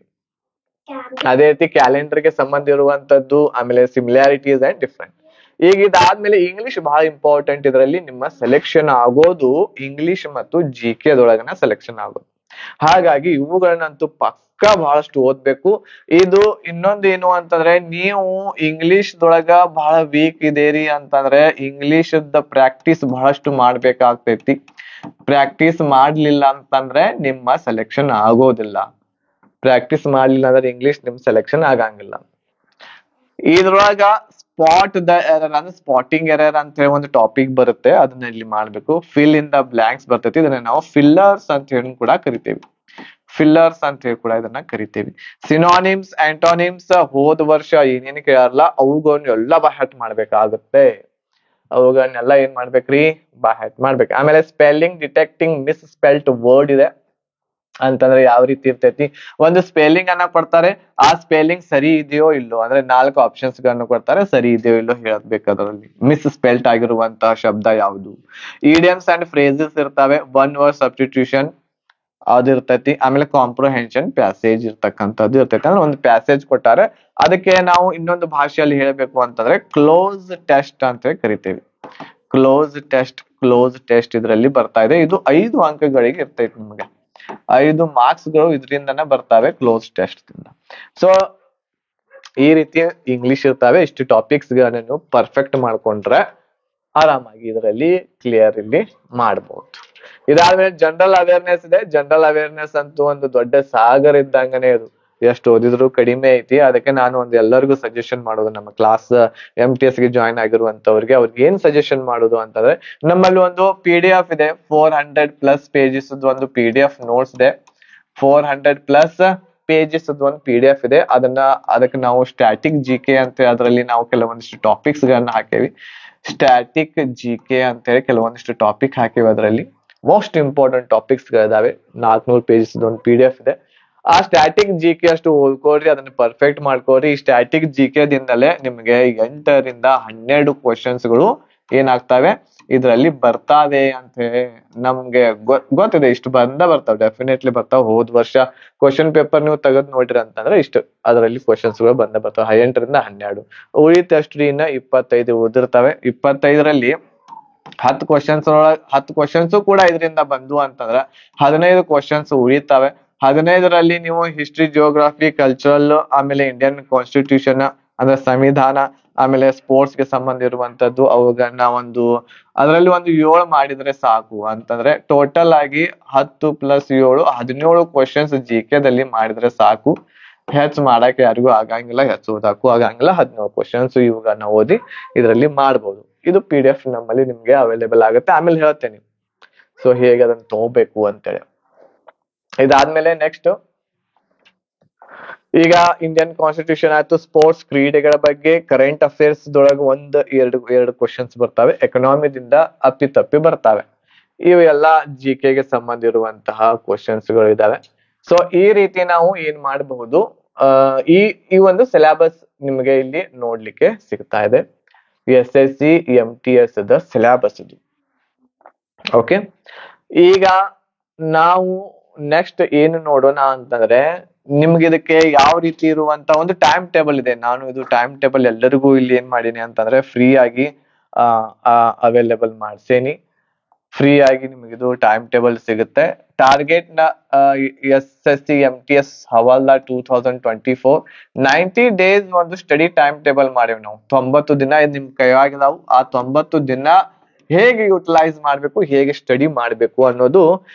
ಅದೇ ರೀತಿ ಕ್ಯಾಲೆಂಡರ್ ಗೆ ಸಂಬಂಧ ಇರುವಂತದ್ದು, ಆಮೇಲೆ ಸಿಮಿಲಾರಿಟೀಸ್ ಅಂಡ್ ಡಿಫರೆಂಟ್. ಈಗ ಇದಾದ್ಮೇಲೆ ಇಂಗ್ಲಿಷ್ ಬಹಳ ಇಂಪಾರ್ಟೆಂಟ್. ಇದರಲ್ಲಿ ನಿಮ್ಮ ಸೆಲೆಕ್ಷನ್ ಆಗೋದು ಇಂಗ್ಲಿಷ್ ಮತ್ತು GK ದೊಳಗನ ಸೆಲೆಕ್ಷನ್ ಆಗೋದು. ಹಾಗಾಗಿ ಇವುಗಳನ್ನಂತೂ ಪಕ್ಕ ಬಹಳಷ್ಟು ಓದ್ಬೇಕು. ಇದು ಇನ್ನೊಂದು ಏನು ಅಂತಂದ್ರೆ ನೀವು ಇಂಗ್ಲಿಷ್ ದೊಳಗ ಬಹಳ ವೀಕ್ ಇದೀರಿ ಅಂತಂದ್ರೆ ಇಂಗ್ಲಿಷ್ ಪ್ರಾಕ್ಟೀಸ್ ಬಹಳಷ್ಟು ಮಾಡ್ಬೇಕಾಗ್ತೈತಿ. ಪ್ರಾಕ್ಟೀಸ್ ಮಾಡ್ಲಿಲ್ಲ ಅಂತಂದ್ರೆ ನಿಮ್ಮ ಸೆಲೆಕ್ಷನ್ ಆಗೋದಿಲ್ಲ. ಪ್ರಾಕ್ಟೀಸ್ ಮಾಡ್ಲಿಲ್ಲ ಅಂದ್ರೆ ಇಂಗ್ಲಿಷ್ ನಿಮ್ ಸೆಲೆಕ್ಷನ್ ಆಗಂಗಿಲ್ಲ. ಇದ್ರೊಳಗ ಸ್ಪಾಟಿಂಗ್ ಎರರ್ ಅಂತ ಹೇಳಿ ಒಂದು ಟಾಪಿಕ್ ಬರುತ್ತೆ, ಅದನ್ನ ಇಲ್ಲಿ ಮಾಡ್ಬೇಕು. ಫಿಲ್ ಇನ್ ದ ಬ್ಲಾಂಕ್ಸ್ ಬರ್ತೈತಿ. ಇದನ್ನ ನಾವು ಫಿಲ್ಲರ್ಸ್ ಅಂತ ಹೇಳಿ ಕೂಡ ಕರಿತೇವೆ. ಫಿಲ್ಲರ್ಸ್ ಅಂತ ಹೇಳಿ ಕೂಡ ಇದನ್ನ ಕರಿತೇವಿ. ಸಿನಾನಿಮ್ಸ್ ಆಂಟೋನಿಮ್ಸ್ ಹೋದ ವರ್ಷ ಏನೇನು ಕೇಳಲ್ಲ ಅವುಗಳನ್ನ ಎಲ್ಲ ಬಹಟ್ ಮಾಡ್ಬೇಕಾಗುತ್ತೆ. ಅವುಗಳನ್ನೆಲ್ಲ ಏನ್ ಮಾಡ್ಬೇಕ್ರಿ, ಬಹಟ್ ಮಾಡ್ಬೇಕು. ಆಮೇಲೆ spelling detecting miss spelt word ಇದೆ ಅಂತಂದ್ರೆ ಯಾವ ರೀತಿ ಇರ್ತೈತಿ. ಒಂದು ಸ್ಪೆಲ್ಲಿಂಗ್ ಅನ್ನ ಕೊಡ್ತಾರೆ, ಆ ಸ್ಪೆಲ್ಲಿಂಗ್ ಸರಿ ಇದೆಯೋ ಇಲ್ಲೋ ಅಂದ್ರೆ 4 ಆಪ್ಷನ್ಸ್ ಗಳನ್ನ ಕೊಡ್ತಾರೆ, ಸರಿ ಇದೆಯೋ ಇಲ್ಲೋ ಹೇಳಬೇಕು. ಅದರಲ್ಲಿ ಮಿಸ್ ಸ್ಪೆಲ್ಟ್ ಆಗಿರುವಂತಹ ಶಬ್ದ ಯಾವುದು. ಇಡಿಯಮ್ಸ್ ಅಂಡ್ ಫ್ರೇಸಸ್ ಇರ್ತವೆ. ಒನ್ ವರ್ಡ್ ಸಬ್ಸ್ಟಿಟ್ಯೂಷನ್ ಅದು ಇರ್ತೈತಿ. ಆಮೇಲೆ ಕಾಂಪ್ರಹೆನ್ಷನ್ ಪ್ಯಾಸೇಜ್ ಇರ್ತಕ್ಕಂಥದ್ದು ಇರ್ತೈತಿ. ಅಂದ್ರೆ ಒಂದು ಪ್ಯಾಸೇಜ್ ಕೊಟ್ಟಾರೆ, ಅದಕ್ಕೆ ನಾವು ಇನ್ನೊಂದು ಭಾಷೆಯಲ್ಲಿ ಹೇಳಬೇಕು ಅಂತಂದ್ರೆ ಕ್ಲೋಸ್ ಟೆಸ್ಟ್ ಅಂತ ಹೇಳಿ ಕರಿತೇವೆ. ಕ್ಲೋಸ್ ಟೆಸ್ಟ್ ಇದರಲ್ಲಿ ಬರ್ತಾ ಇದೆ. ಇದು 5 ಅಂಕಗಳಿಗೆ ಇರ್ತೈತಿ. ನಿಮಗೆ 5 ಮಾರ್ಕ್ಸ್ ಗಳು ಇದರಿಂದನೇ ಬರ್ತಾವೆ ಕ್ಲೋಸ್ ಟೆಸ್ಟ್ ದಿಂದ. ಸೊ ಈ ರೀತಿ ಇಂಗ್ಲಿಷ್ ಇರ್ತಾವೆ. ಇಷ್ಟು ಟಾಪಿಕ್ಸ್ ಗಳನ್ನ ನೀವು ಪರ್ಫೆಕ್ಟ್ ಮಾಡ್ಕೊಂಡ್ರೆ ಆರಾಮಾಗಿ ಇದರಲ್ಲಿ ಕ್ಲಿಯರ್ ಇಲ್ಲಿ ಮಾಡಬಹುದು. ಇದಾದ್ಮೇಲೆ ಜನರಲ್ ಅವೇರ್ನೆಸ್ ಇದೆ. ಜನರಲ್ ಅವೇರ್ನೆಸ್ ಅಂತೂ ಒಂದು ದೊಡ್ಡ ಸಾಗರ ಇದ್ದಂಗನೆ ಇದು, ಎಷ್ಟು ಓದಿದ್ರು ಕಡಿಮೆ ಐತಿ. ಅದಕ್ಕೆ ನಾನು ಒಂದು ಎಲ್ಲರಿಗೂ ಸಜೆಷನ್ ಮಾಡೋದು, ನಮ್ಮ ಕ್ಲಾಸ್ MTS ಗೆ ಜಾಯ್ನ್ ಆಗಿರುವಂತವ್ರಿಗೆ ಅವ್ರಿಗೆ ಏನ್ ಸಜೆಷನ್ ಮಾಡೋದು ಅಂತಂದ್ರೆ, ನಮ್ಮಲ್ಲಿ ಒಂದು PDF ಇದೆ 400+ ಪೇಜಸ್ ಒಂದು PDF ನೋಟ್ಸ್ ಇದೆ. 400+ ಪೇಜಸ್ ಒಂದು PDF ಇದೆ. ಅದಕ್ಕೆ ನಾವು ಸ್ಟ್ಯಾಟಿಕ್ GK ಅಂತ ಅದರಲ್ಲಿ ನಾವು ಕೆಲವೊಂದಿಷ್ಟು ಟಾಪಿಕ್ಸ್ ಗಳನ್ನ ಹಾಕೇವಿ. ಸ್ಟ್ಯಾಟಿಕ್ GK ಅಂತ ಹೇಳಿ ಕೆಲವೊಂದಿಷ್ಟು ಟಾಪಿಕ್ ಹಾಕಿವಿ. ಅದರಲ್ಲಿ ಮೋಸ್ಟ್ ಇಂಪಾರ್ಟೆಂಟ್ ಟಾಪಿಕ್ಸ್ ಗಳಿದಾವೆ. 400 ಪೇಜಸ್ ಒಂದು PDF ಇದೆ. ಆ ಸ್ಟ್ಯಾಟಿಕ್ GK ಅಷ್ಟು ಓದ್ಕೊಡ್ರಿ, ಅದನ್ನ ಪರ್ಫೆಕ್ಟ್ ಮಾಡ್ಕೊಡ್ರಿ. ಈ ಸ್ಟ್ಯಾಟಿಕ್ GK ದಿಂದಲೇ ನಿಮ್ಗೆ 8ರಿಂದ 12 ಕ್ವಶನ್ಸ್ ಗಳು ಏನಾಗ್ತವೆ ಇದರಲ್ಲಿ ಬರ್ತಾವೆ ಅಂತ ಹೇಳಿ ನಮ್ಗೆ ಗೊತ್ತಿದೆ. ಇಷ್ಟು ಬರ್ತಾವೆ, ಡೆಫಿನೆಟ್ಲಿ ಬರ್ತಾವೆ. ಹೋದ್ ವರ್ಷ ಕ್ವಶನ್ ಪೇಪರ್ ನೀವು ತೆಗೆದು ನೋಡ್ರಿ ಅಂತಂದ್ರೆ ಇಷ್ಟು ಅದರಲ್ಲಿ ಕ್ವಶನ್ಸ್ ಗಳು ಬರ್ತಾವೆ. 8ರಿಂದ 12 ಉಳಿತಷ್ಟು ಇನ್ನ 25 ಉಳಿದಿರ್ತವೆ. 25ರಲ್ಲಿ 10 ಕ್ವಶನ್ಸ್ 10 ಕ್ವಶನ್ಸ್ ಕೂಡ ಇದರಿಂದ ಬಂದು ಅಂತಂದ್ರೆ 15 ಕ್ವಶನ್ಸ್ ಉಳಿತಾವೆ. 15ರಲ್ಲಿ ನೀವು ಹಿಸ್ಟ್ರಿ, ಜಿಯೋಗ್ರಫಿ, ಕಲ್ಚರಲ್, ಆಮೇಲೆ ಇಂಡಿಯನ್ ಕಾನ್ಸ್ಟಿಟ್ಯೂಷನ್ ಅಂದ್ರೆ ಸಂವಿಧಾನ, ಆಮೇಲೆ ಸ್ಪೋರ್ಟ್ಸ್ ಗೆ ಸಂಬಂಧ ಇರುವಂತದ್ದು ಅವುಗಳನ್ನ ಅದರಲ್ಲಿ ಒಂದು 7 ಮಾಡಿದ್ರೆ ಸಾಕು ಅಂತಂದ್ರೆ ಟೋಟಲ್ ಆಗಿ 10+7 17 ಕ್ವಶನ್ಸ್ GK ದಲ್ಲಿ ಮಾಡಿದ್ರೆ ಸಾಕು. ಹೆಚ್ಚು ಮಾಡಕ್ಕೆ ಯಾರಿಗೂ ಆಗಂಗಿಲ್ಲ, ಹೆಚ್ಚು ಓದಕ್ಕೂ ಆಗಂಗಿಲ್ಲ. 17 ಕ್ವಶನ್ಸ್ ಇವುಗಳನ್ನ ಓದಿ ಇದರಲ್ಲಿ ಮಾಡ್ಬೋದು. ಇದು PDF ನಮ್ಮಲ್ಲಿ ನಿಮ್ಗೆ ಅವೈಲೇಬಲ್ ಆಗುತ್ತೆ, ಆಮೇಲೆ ಹೇಳ್ತೇನೆ ಸೊ ಹೇಗೆ ಅದನ್ನ ತಗೋಬೇಕು ಅಂತೇಳಿ. ಇದಾದ್ಮೇಲೆ ನೆಕ್ಸ್ಟ್ ಈಗ ಇಂಡಿಯನ್ ಕಾನ್ಸ್ಟಿಟ್ಯೂಷನ್ ಆಯ್ತು, ಸ್ಪೋರ್ಟ್ಸ್ ಕ್ರೀಡೆಗಳ ಬಗ್ಗೆ, ಕರೆಂಟ್ ಅಫೇರ್ಸ್ ದೊಳಗೆ ಎರಡು ಕ್ವಶನ್ಸ್ ಬರ್ತವೆ. ಎಕನಾಮಿದಿಂದ ಅಪ್ಪಿತಪ್ಪಿ ಬರ್ತವೆ. ಇವೆಲ್ಲ GK ಗೆ ಸಂಬಂಧ ಇರುವಂತಹ ಕ್ವಶನ್ಸ್ ಗಳು ಇದಾವೆ. ಸೊ ಈ ರೀತಿ ನಾವು ಏನ್ ಮಾಡಬಹುದು, ಈ ಒಂದು ಸಿಲೆಬಸ್ ನಿಮ್ಗೆ ಇಲ್ಲಿ ನೋಡ್ಲಿಕ್ಕೆ ಸಿಗ್ತಾ ಇದೆ. SSC MTS ದ ಸಿಲೆಬಸ್ ಇದು. ಓಕೆ, ಈಗ ನಾವು ನೆಕ್ಸ್ಟ್ ಏನು ನೋಡೋಣ ಅಂತಂದ್ರೆ, ನಿಮ್ಗೆ ಇದಕ್ಕೆ ಯಾವ ರೀತಿ ಇರುವಂತ ಒಂದು ಟೈಮ್ ಟೇಬಲ್ ಇದೆ. ನಾನು ಇದು ಟೈಮ್ ಟೇಬಲ್ ಎಲ್ಲರಿಗೂ ಇಲ್ಲಿ ಏನ್ ಮಾಡೀನಿ ಅಂತಂದ್ರೆ ಫ್ರೀ ಆಗಿ ಅವೈಲೇಬಲ್ ಮಾಡ್ಸೇನಿ. ಫ್ರೀ ಆಗಿ ನಿಮಗಿದು ಟೈಮ್ ಟೇಬಲ್ ಸಿಗುತ್ತೆ. ಟಾರ್ಗೆಟ್ ನ SSC MTS ಹವಾಲ್ದಾರ್ 2024 90 ಡೇಸ್ ಒಂದು ಸ್ಟಡಿ ಟೈಮ್ ಟೇಬಲ್ ಮಾಡೇವಿ ನಾವು. 90 ದಿನ ನಿಮ್ ಕೈಯಾಗಿದಾವು. ಆ 90 ದಿನ ಹೇಗೆ ಯುಟಿಲೈಸ್ ಮಾಡ್ಬೇಕು, ಹೇಗೆ ಸ್ಟಡಿ ಮಾಡ್ಬೇಕು ಅನ್ನೋದು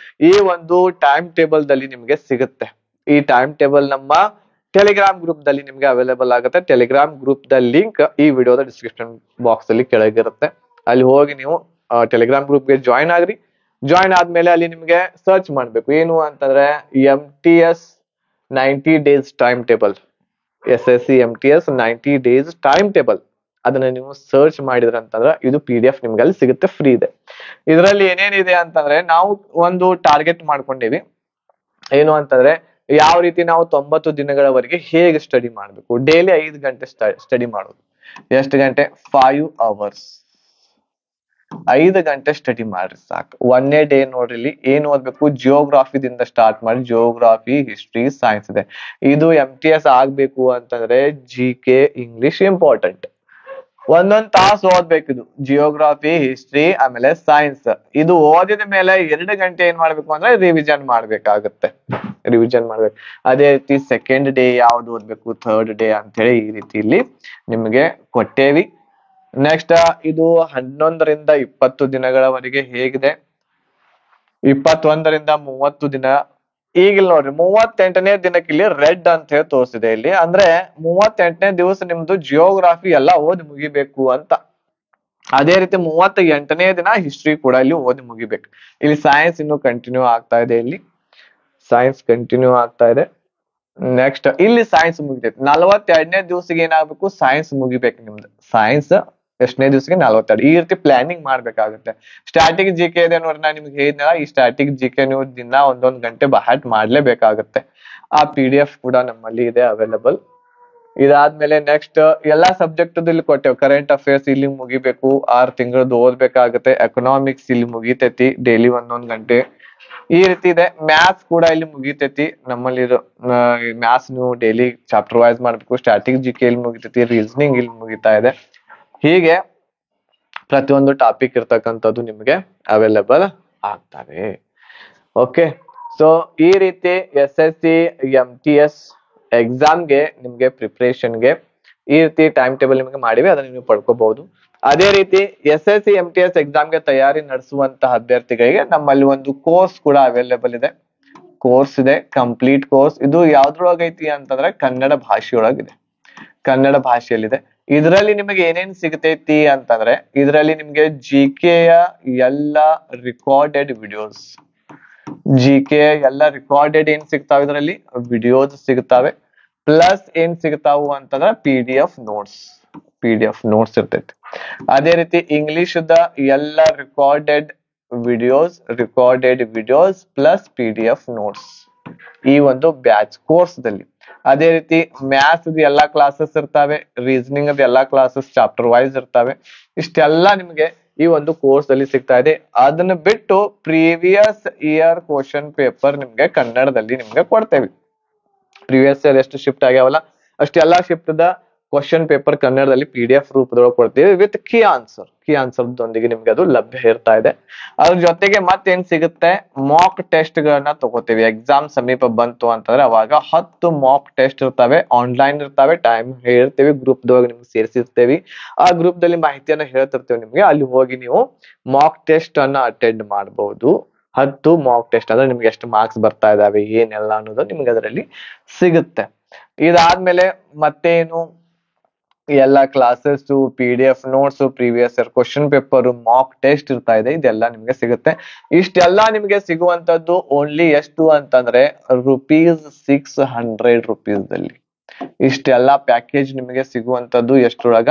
ಈ ಒಂದು ಟೈಮ್ ಟೇಬಲ್ ದಲ್ಲಿ ನಿಮ್ಗೆ ಸಿಗುತ್ತೆ. ಈ ಟೈಮ್ ಟೇಬಲ್ ನಮ್ಮ ಟೆಲಿಗ್ರಾಮ್ ಗ್ರೂಪ್ ದಲ್ಲಿ ನಿಮ್ಗೆ ಅವೈಲೇಬಲ್ ಆಗುತ್ತೆ. ಟೆಲಿಗ್ರಾಮ್ ಗ್ರೂಪ್ ದ ಲಿಂಕ್ ಈ ವಿಡಿಯೋದ ಡಿಸ್ಕ್ರಿಪ್ಷನ್ ಬಾಕ್ಸ್ ಅಲ್ಲಿ ಕೆಳಗಿರುತ್ತೆ. ಅಲ್ಲಿ ಹೋಗಿ ನೀವು ಟೆಲಿಗ್ರಾಮ್ ಗ್ರೂಪ್ಗೆ ಜಾಯಿನ್ ಆಗ್ರಿ. ಜಾಯಿನ್ ಆದ್ಮೇಲೆ ಅಲ್ಲಿ ನಿಮ್ಗೆ ಸರ್ಚ್ ಮಾಡ್ಬೇಕು ಏನು ಅಂತಂದ್ರೆ MTS 90 days time table, SSC MTS 90 days time table. ಅದನ್ನ ನೀವು ಸರ್ಚ್ ಮಾಡಿದ್ರ ಅಂತಂದ್ರೆ ಇದು PDF ನಿಮ್ಗೆ ಅಲ್ಲಿ ಸಿಗುತ್ತೆ, ಫ್ರೀ ಇದೆ. ಇದರಲ್ಲಿ ಏನೇನಿದೆ ಅಂತಂದ್ರೆ ನಾವು ಒಂದು ಟಾರ್ಗೆಟ್ ಮಾಡ್ಕೊಂಡಿವಿ. ಏನು ಅಂತಂದ್ರೆ ಯಾವ ರೀತಿ ನಾವು 90 ದಿನಗಳವರೆಗೆ ಹೇಗೆ ಸ್ಟಡಿ ಮಾಡ್ಬೇಕು. ಡೈಲಿ 5 ಗಂಟೆ ಸ್ಟಡಿ ಮಾಡೋದು. ಎಷ್ಟು ಗಂಟೆ? 5 hours. 5 ಗಂಟೆ ಸ್ಟಡಿ ಮಾಡ್ರಿ ಸಾಕು. 1ನೇ ಡೇ ನೋಡ್ರಿ, ಇಲ್ಲಿ ಏನ್ ಓದ್ಬೇಕು, ಜಿಯೋಗ್ರಾಫಿದಿಂದ ಸ್ಟಾರ್ಟ್ ಮಾಡಿ. ಜಿಯೋಗ್ರಾಫಿ, ಹಿಸ್ಟ್ರಿ, ಸೈನ್ಸ್ ಇದೆ. ಇದು MTS ಆಗ್ಬೇಕು ಅಂತಂದ್ರೆ GK, ಇಂಗ್ಲಿಷ್ ಇಂಪಾರ್ಟೆಂಟ್. ಒಂದೊಂದ್ ತಾಸು ಓದ್ಬೇಕಿದು. ಜಿಯೋಗ್ರಾಫಿ, ಹಿಸ್ಟ್ರಿ, ಆಮೇಲೆ ಸೈನ್ಸ್. ಇದು ಓದಿದ ಮೇಲೆ 2 ಗಂಟೆ ಏನ್ ಮಾಡ್ಬೇಕು ಅಂದ್ರೆ ರಿವಿಷನ್ ಮಾಡ್ಬೇಕಾಗತ್ತೆ. ರಿವಿಷನ್ ಮಾಡ್ಬೇಕು. ಅದೇ ರೀತಿ ಸೆಕೆಂಡ್ ಡೇ ಯಾವ್ದು ಓದ್ಬೇಕು, ಥರ್ಡ್ ಡೇ ಅಂತ ಹೇಳಿ ಈ ರೀತಿ ಇಲ್ಲಿ ನಿಮ್ಗೆ ಕೊಟ್ಟೇವಿ. ನೆಕ್ಸ್ಟ್ ಇದು 11ರಿಂದ 20 ದಿನಗಳವರೆಗೆ ಹೇಗಿದೆ, 21ರಿಂದ 30 ದಿನ. ಈಗ ನೋಡ್ರಿ 38ನೇ ದಿನಕ್ಕೆ ಇಲ್ಲಿ ರೆಡ್ ಅಂತ ಹೇಳಿ ತೋರಿಸಿದೆ ಇಲ್ಲಿ. ಅಂದ್ರೆ 38ನೇ ದಿವಸ ನಿಮ್ದು ಜಿಯೋಗ್ರಾಫಿ ಎಲ್ಲ ಓದಿ ಮುಗಿಬೇಕು ಅಂತ. ಅದೇ ರೀತಿ 38ನೇ ದಿನ ಹಿಸ್ಟ್ರಿ ಕೂಡ ಇಲ್ಲಿ ಓದಿ ಮುಗಿಬೇಕು. ಇಲ್ಲಿ ಸೈನ್ಸ್ ಇನ್ನು ಕಂಟಿನ್ಯೂ ಆಗ್ತಾ ಇದೆ. ಇಲ್ಲಿ ಸೈನ್ಸ್ ಕಂಟಿನ್ಯೂ ಆಗ್ತಾ ಇದೆ. ನೆಕ್ಸ್ಟ್ ಇಲ್ಲಿ ಸೈನ್ಸ್ ಮುಗಿತೈತಿ. 42ನೇ ದಿವಸಿಗೆ ಏನಾಗ್ಬೇಕು, ಸೈನ್ಸ್ ಮುಗಿಬೇಕು ನಿಮ್ದು. ಸೈನ್ಸ್ ಎಷ್ಟನೇ ದಿವಸಕ್ಕೆ? 42. ಈ ರೀತಿ ಪ್ಲಾನಿಂಗ್ ಮಾಡ್ಬೇಕಾಗುತ್ತೆ. ಸ್ಟ್ಯಾಟಿಕ್ GK ಇದೆ ನೋಡ್ರಿ, ನಾನು ನಿಮ್ಗೆ ಹೇಳಿದ್ನಲ್ಲ, ಈ ಸ್ಟ್ಯಾಟಿಕ್ GK ನೀವು ದಿನ 1 ಗಂಟೆ ಬಹಾಟ್ ಮಾಡ್ಲೇಬೇಕಾಗುತ್ತೆ. ಆ PDF ಕೂಡ ನಮ್ಮಲ್ಲಿ ಇದೆ ಅವೈಲೇಬಲ್. ಇದಾದ್ಮೇಲೆ ನೆಕ್ಸ್ಟ್ ಎಲ್ಲಾ ಸಬ್ಜೆಕ್ಟ್ ಇಲ್ಲಿ ಕೊಟ್ಟೆವು. ಕರೆಂಟ್ ಅಫೇರ್ಸ್ ಇಲ್ಲಿ ಮುಗಿಬೇಕು, 6 ತಿಂಗಳದ್ದು ಓದ್ಬೇಕಾಗುತ್ತೆ. ಎಕನಾಮಿಕ್ಸ್ ಇಲ್ಲಿ ಮುಗಿತೈತಿ, ಡೈಲಿ 1 ಗಂಟೆ. ಈ ರೀತಿ ಇದೆ. ಮ್ಯಾಥ್ಸ್ ಕೂಡ ಇಲ್ಲಿ ಮುಗಿತೈತಿ. ನಮ್ಮಲ್ಲಿ ಮ್ಯಾಥ್ಸ್ ನೀವು ಡೈಲಿ ಚಾಪ್ಟರ್ ವೈಸ್ ಮಾಡ್ಬೇಕು. ಸ್ಟ್ಯಾಟಿಕ್ GK ಇಲ್ಲಿ ಮುಗಿತೈತಿ, ರೀಸನಿಂಗ್ ಇಲ್ಲಿ ಮುಗಿತಾ ಇದೆ. ಹೀಗೆ ಪ್ರತಿಯೊಂದು ಟಾಪಿಕ್ ಇರ್ತಕ್ಕಂಥದ್ದು ನಿಮ್ಗೆ ಅವೈಲೇಬಲ್ ಆಗ್ತವೆ. ಓಕೆ, ಸೊ ಈ ರೀತಿ SSC MTS ಎಕ್ಸಾಮ್ಗೆ ನಿಮ್ಗೆ ಪ್ರಿಪ್ರೇಷನ್ಗೆ ಈ ರೀತಿ ಟೈಮ್ ಟೇಬಲ್ ನಿಮಗೆ ಮಾಡಿವಿ, ಅದನ್ನ ನೀವು ಪಡ್ಕೋಬಹುದು. ಅದೇ ರೀತಿ SSC MTS ಎಕ್ಸಾಮ್ಗೆ ತಯಾರಿ ನಡೆಸುವಂತಹ ಅಭ್ಯರ್ಥಿಗಳಿಗೆ ನಮ್ಮಲ್ಲಿ ಒಂದು ಕೋರ್ಸ್ ಕೂಡ ಅವೈಲೇಬಲ್ ಇದೆ. ಕೋರ್ಸ್ ಇದೆ, ಕಂಪ್ಲೀಟ್ ಕೋರ್ಸ್. ಇದು ಯಾವ್ದ್ರೊಳಗೈತಿ ಅಂತಂದ್ರೆ ಕನ್ನಡ ಭಾಷೆಯೊಳಗಿದೆ, ಕನ್ನಡ ಭಾಷೆಯಲ್ಲಿದೆ. ಇದರಲ್ಲಿ ನಿಮಗೆ ಏನೇನ್ ಸಿಗತೈತಿ ಅಂತಂದ್ರೆ, ಇದರಲ್ಲಿ ನಿಮ್ಗೆ GK ಯ ಎಲ್ಲ ರಿಕಾರ್ಡೆಡ್ ವಿಡಿಯೋಸ್, GK ಎಲ್ಲ ರಿಕಾರ್ಡೆಡ್ ಏನ್ ಸಿಗ್ತಾವೆ ಇದರಲ್ಲಿ ವಿಡಿಯೋಸ್ ಸಿಗ್ತಾವೆ. ಪ್ಲಸ್ ಏನ್ ಸಿಗ್ತಾವು ಅಂತಂದ್ರೆ PDF ನೋಟ್ಸ್ ಇರ್ತೈತಿ. ಅದೇ ರೀತಿ ಇಂಗ್ಲಿಷ್ ದ ಎಲ್ಲ recorded videos plus PDF notes ಈ ಒಂದು ಬ್ಯಾಚ್ ಕೋರ್ಸ್ ದಲ್ಲಿ. ಅದೇ ರೀತಿ ಮ್ಯಾಥ್ಸ್ ಎಲ್ಲಾ ಕ್ಲಾಸಸ್ ಇರ್ತಾವೆ, ರೀಸನಿಂಗ್ ಅದ ಎಲ್ಲಾ ಕ್ಲಾಸಸ್ ಚಾಪ್ಟರ್ ವೈಸ್ ಇರ್ತಾವೆ. ಇಷ್ಟೆಲ್ಲ ನಿಮ್ಗೆ ಈ ಒಂದು ಕೋರ್ಸ್ ಅಲ್ಲಿ ಸಿಗ್ತಾ ಇದೆ. ಅದನ್ನ ಬಿಟ್ಟು ಪ್ರೀವಿಯಸ್ ಇಯರ್ ಕ್ವಶನ್ ಪೇಪರ್ ನಿಮ್ಗೆ ಕನ್ನಡದಲ್ಲಿ ನಿಮ್ಗೆ ಕೊಡ್ತೇವೆ. ಪ್ರೀವಿಯಸ್ ಇಯರ್ ಎಷ್ಟು ಶಿಫ್ಟ್ ಆಗ್ಯಾವಲ್ಲ ಅಷ್ಟೆಲ್ಲಾ ಶಿಫ್ಟ್ ದ ಕ್ವಶನ್ ಪೇಪರ್ ಕನ್ನಡದಲ್ಲಿ PDF ರೂಪದೊಳಗೆ ಕೊಡ್ತೀವಿ ವಿತ್ ಕೀ ಆನ್ಸರ್ ದೊಂದಿಗೆ ನಿಮ್ಗೆ ಅದು ಲಭ್ಯ ಇರ್ತಾ ಇದೆ. ಅದ್ರ ಜೊತೆಗೆ ಮತ್ತೇನ್ ಸಿಗುತ್ತೆ, ಮಾಕ್ ಟೆಸ್ಟ್ ಗಳನ್ನ ತಗೋತೀವಿ. ಎಕ್ಸಾಮ್ ಸಮೀಪ ಬಂತು ಅಂತಂದ್ರೆ ಅವಾಗ 10 ಮಾಕ್ ಟೆಸ್ಟ್ ಇರ್ತವೆ, ಆನ್ಲೈನ್ ಇರ್ತವೆ. ಟೈಮ್ ಹೇಳ್ತೇವೆ, ಗ್ರೂಪ್ ದೊಳಗೆ ನಿಮ್ಗೆ ಸೇರಿಸಿರ್ತೇವಿ. ಆ ಗ್ರೂಪ್ ದಲ್ಲಿ ಮಾಹಿತಿಯನ್ನ ಹೇಳ್ತಿರ್ತೇವೆ ನಿಮ್ಗೆ. ಅಲ್ಲಿ ಹೋಗಿ ನೀವು ಮಾಕ್ ಟೆಸ್ಟ್ ಅನ್ನ ಅಟೆಂಡ್ ಮಾಡಬಹುದು. 10 ಮಾಕ್ ಟೆಸ್ಟ್ ಅಂದ್ರೆ ನಿಮ್ಗೆ ಎಷ್ಟು ಮಾರ್ಕ್ಸ್ ಬರ್ತಾ ಇದಾವೆ ಏನೆಲ್ಲ ಅನ್ನೋದು ನಿಮ್ಗೆ ಅದರಲ್ಲಿ ಸಿಗುತ್ತೆ. ಇದಾದ್ಮೇಲೆ ಮತ್ತೇನು, ಎಲ್ಲ classes, PDF notes, previous year question paper, mock test ಇರ್ತಾ ಇದೆ. ಇದೆಲ್ಲ ನಿಮ್ಗೆ ಸಿಗುತ್ತೆ. ಇಷ್ಟೆಲ್ಲ ನಿಮ್ಗೆ ಸಿಗುವಂತದ್ದು ಓನ್ಲಿ ಎಷ್ಟು ಅಂತಂದ್ರೆ ₹600 ಇಷ್ಟೆಲ್ಲ ಪ್ಯಾಕೇಜ್ ನಿಮಗೆ ಸಿಗುವಂತದ್ದು ಎಷ್ಟರೊಳಗ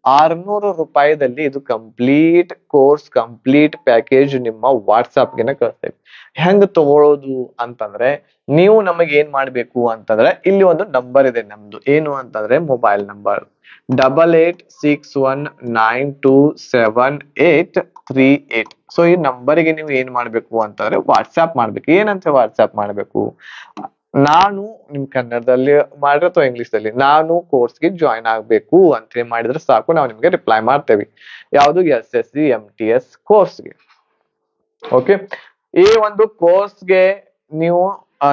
₹600 ಇದು ಕಂಪ್ಲೀಟ್ ಕೋರ್ಸ್, ಕಂಪ್ಲೀಟ್ ಪ್ಯಾಕೇಜ್ ನಿಮ್ಮ ವಾಟ್ಸಾಪ್ಗೆ ಕಳಿಸ್ತೇವೆ. ಹೆಂಗ್ ತಗೊಳ್ಳೋದು ಅಂತಂದ್ರೆ, ನೀವು ನಮಗೆ ಏನ್ ಮಾಡ್ಬೇಕು ಅಂತಂದ್ರೆ, ಇಲ್ಲಿ ಒಂದು ನಂಬರ್ ಇದೆ ನಮ್ದು, ಏನು ಅಂತಂದ್ರೆ ಮೊಬೈಲ್ ನಂಬರ್ 8861927838. ಸೊ ಈ ನಂಬರ್ಗೆ ನೀವು ಏನ್ ಮಾಡ್ಬೇಕು ಅಂತಂದ್ರೆ ವಾಟ್ಸ್ಆಪ್ ಮಾಡ್ಬೇಕು. ಏನಂತ ವಾಟ್ಸ್ಆಪ್ ಮಾಡ್ಬೇಕು, ನಾನು ನಿಮ್ ಕನ್ನಡದಲ್ಲಿ ಮಾಡ್ರಿ ಅಥವಾ ಇಂಗ್ಲಿಷ್ ದಲ್ಲಿ ನಾನು ಕೋರ್ಸ್ಗೆ ಜಾಯ್ನ್ ಆಗ್ಬೇಕು ಅಂತ ಹೇಳಿ ಮಾಡಿದ್ರೆ ಸಾಕು, ನಾವು ನಿಮ್ಗೆ ರಿಪ್ಲೈ ಮಾಡ್ತೇವೆ. ಯಾವುದು SSC MTS ಕೋರ್ಸ್ಗೆ. ಓಕೆ, ಈ ಒಂದು ಕೋರ್ಸ್ಗೆ ನೀವು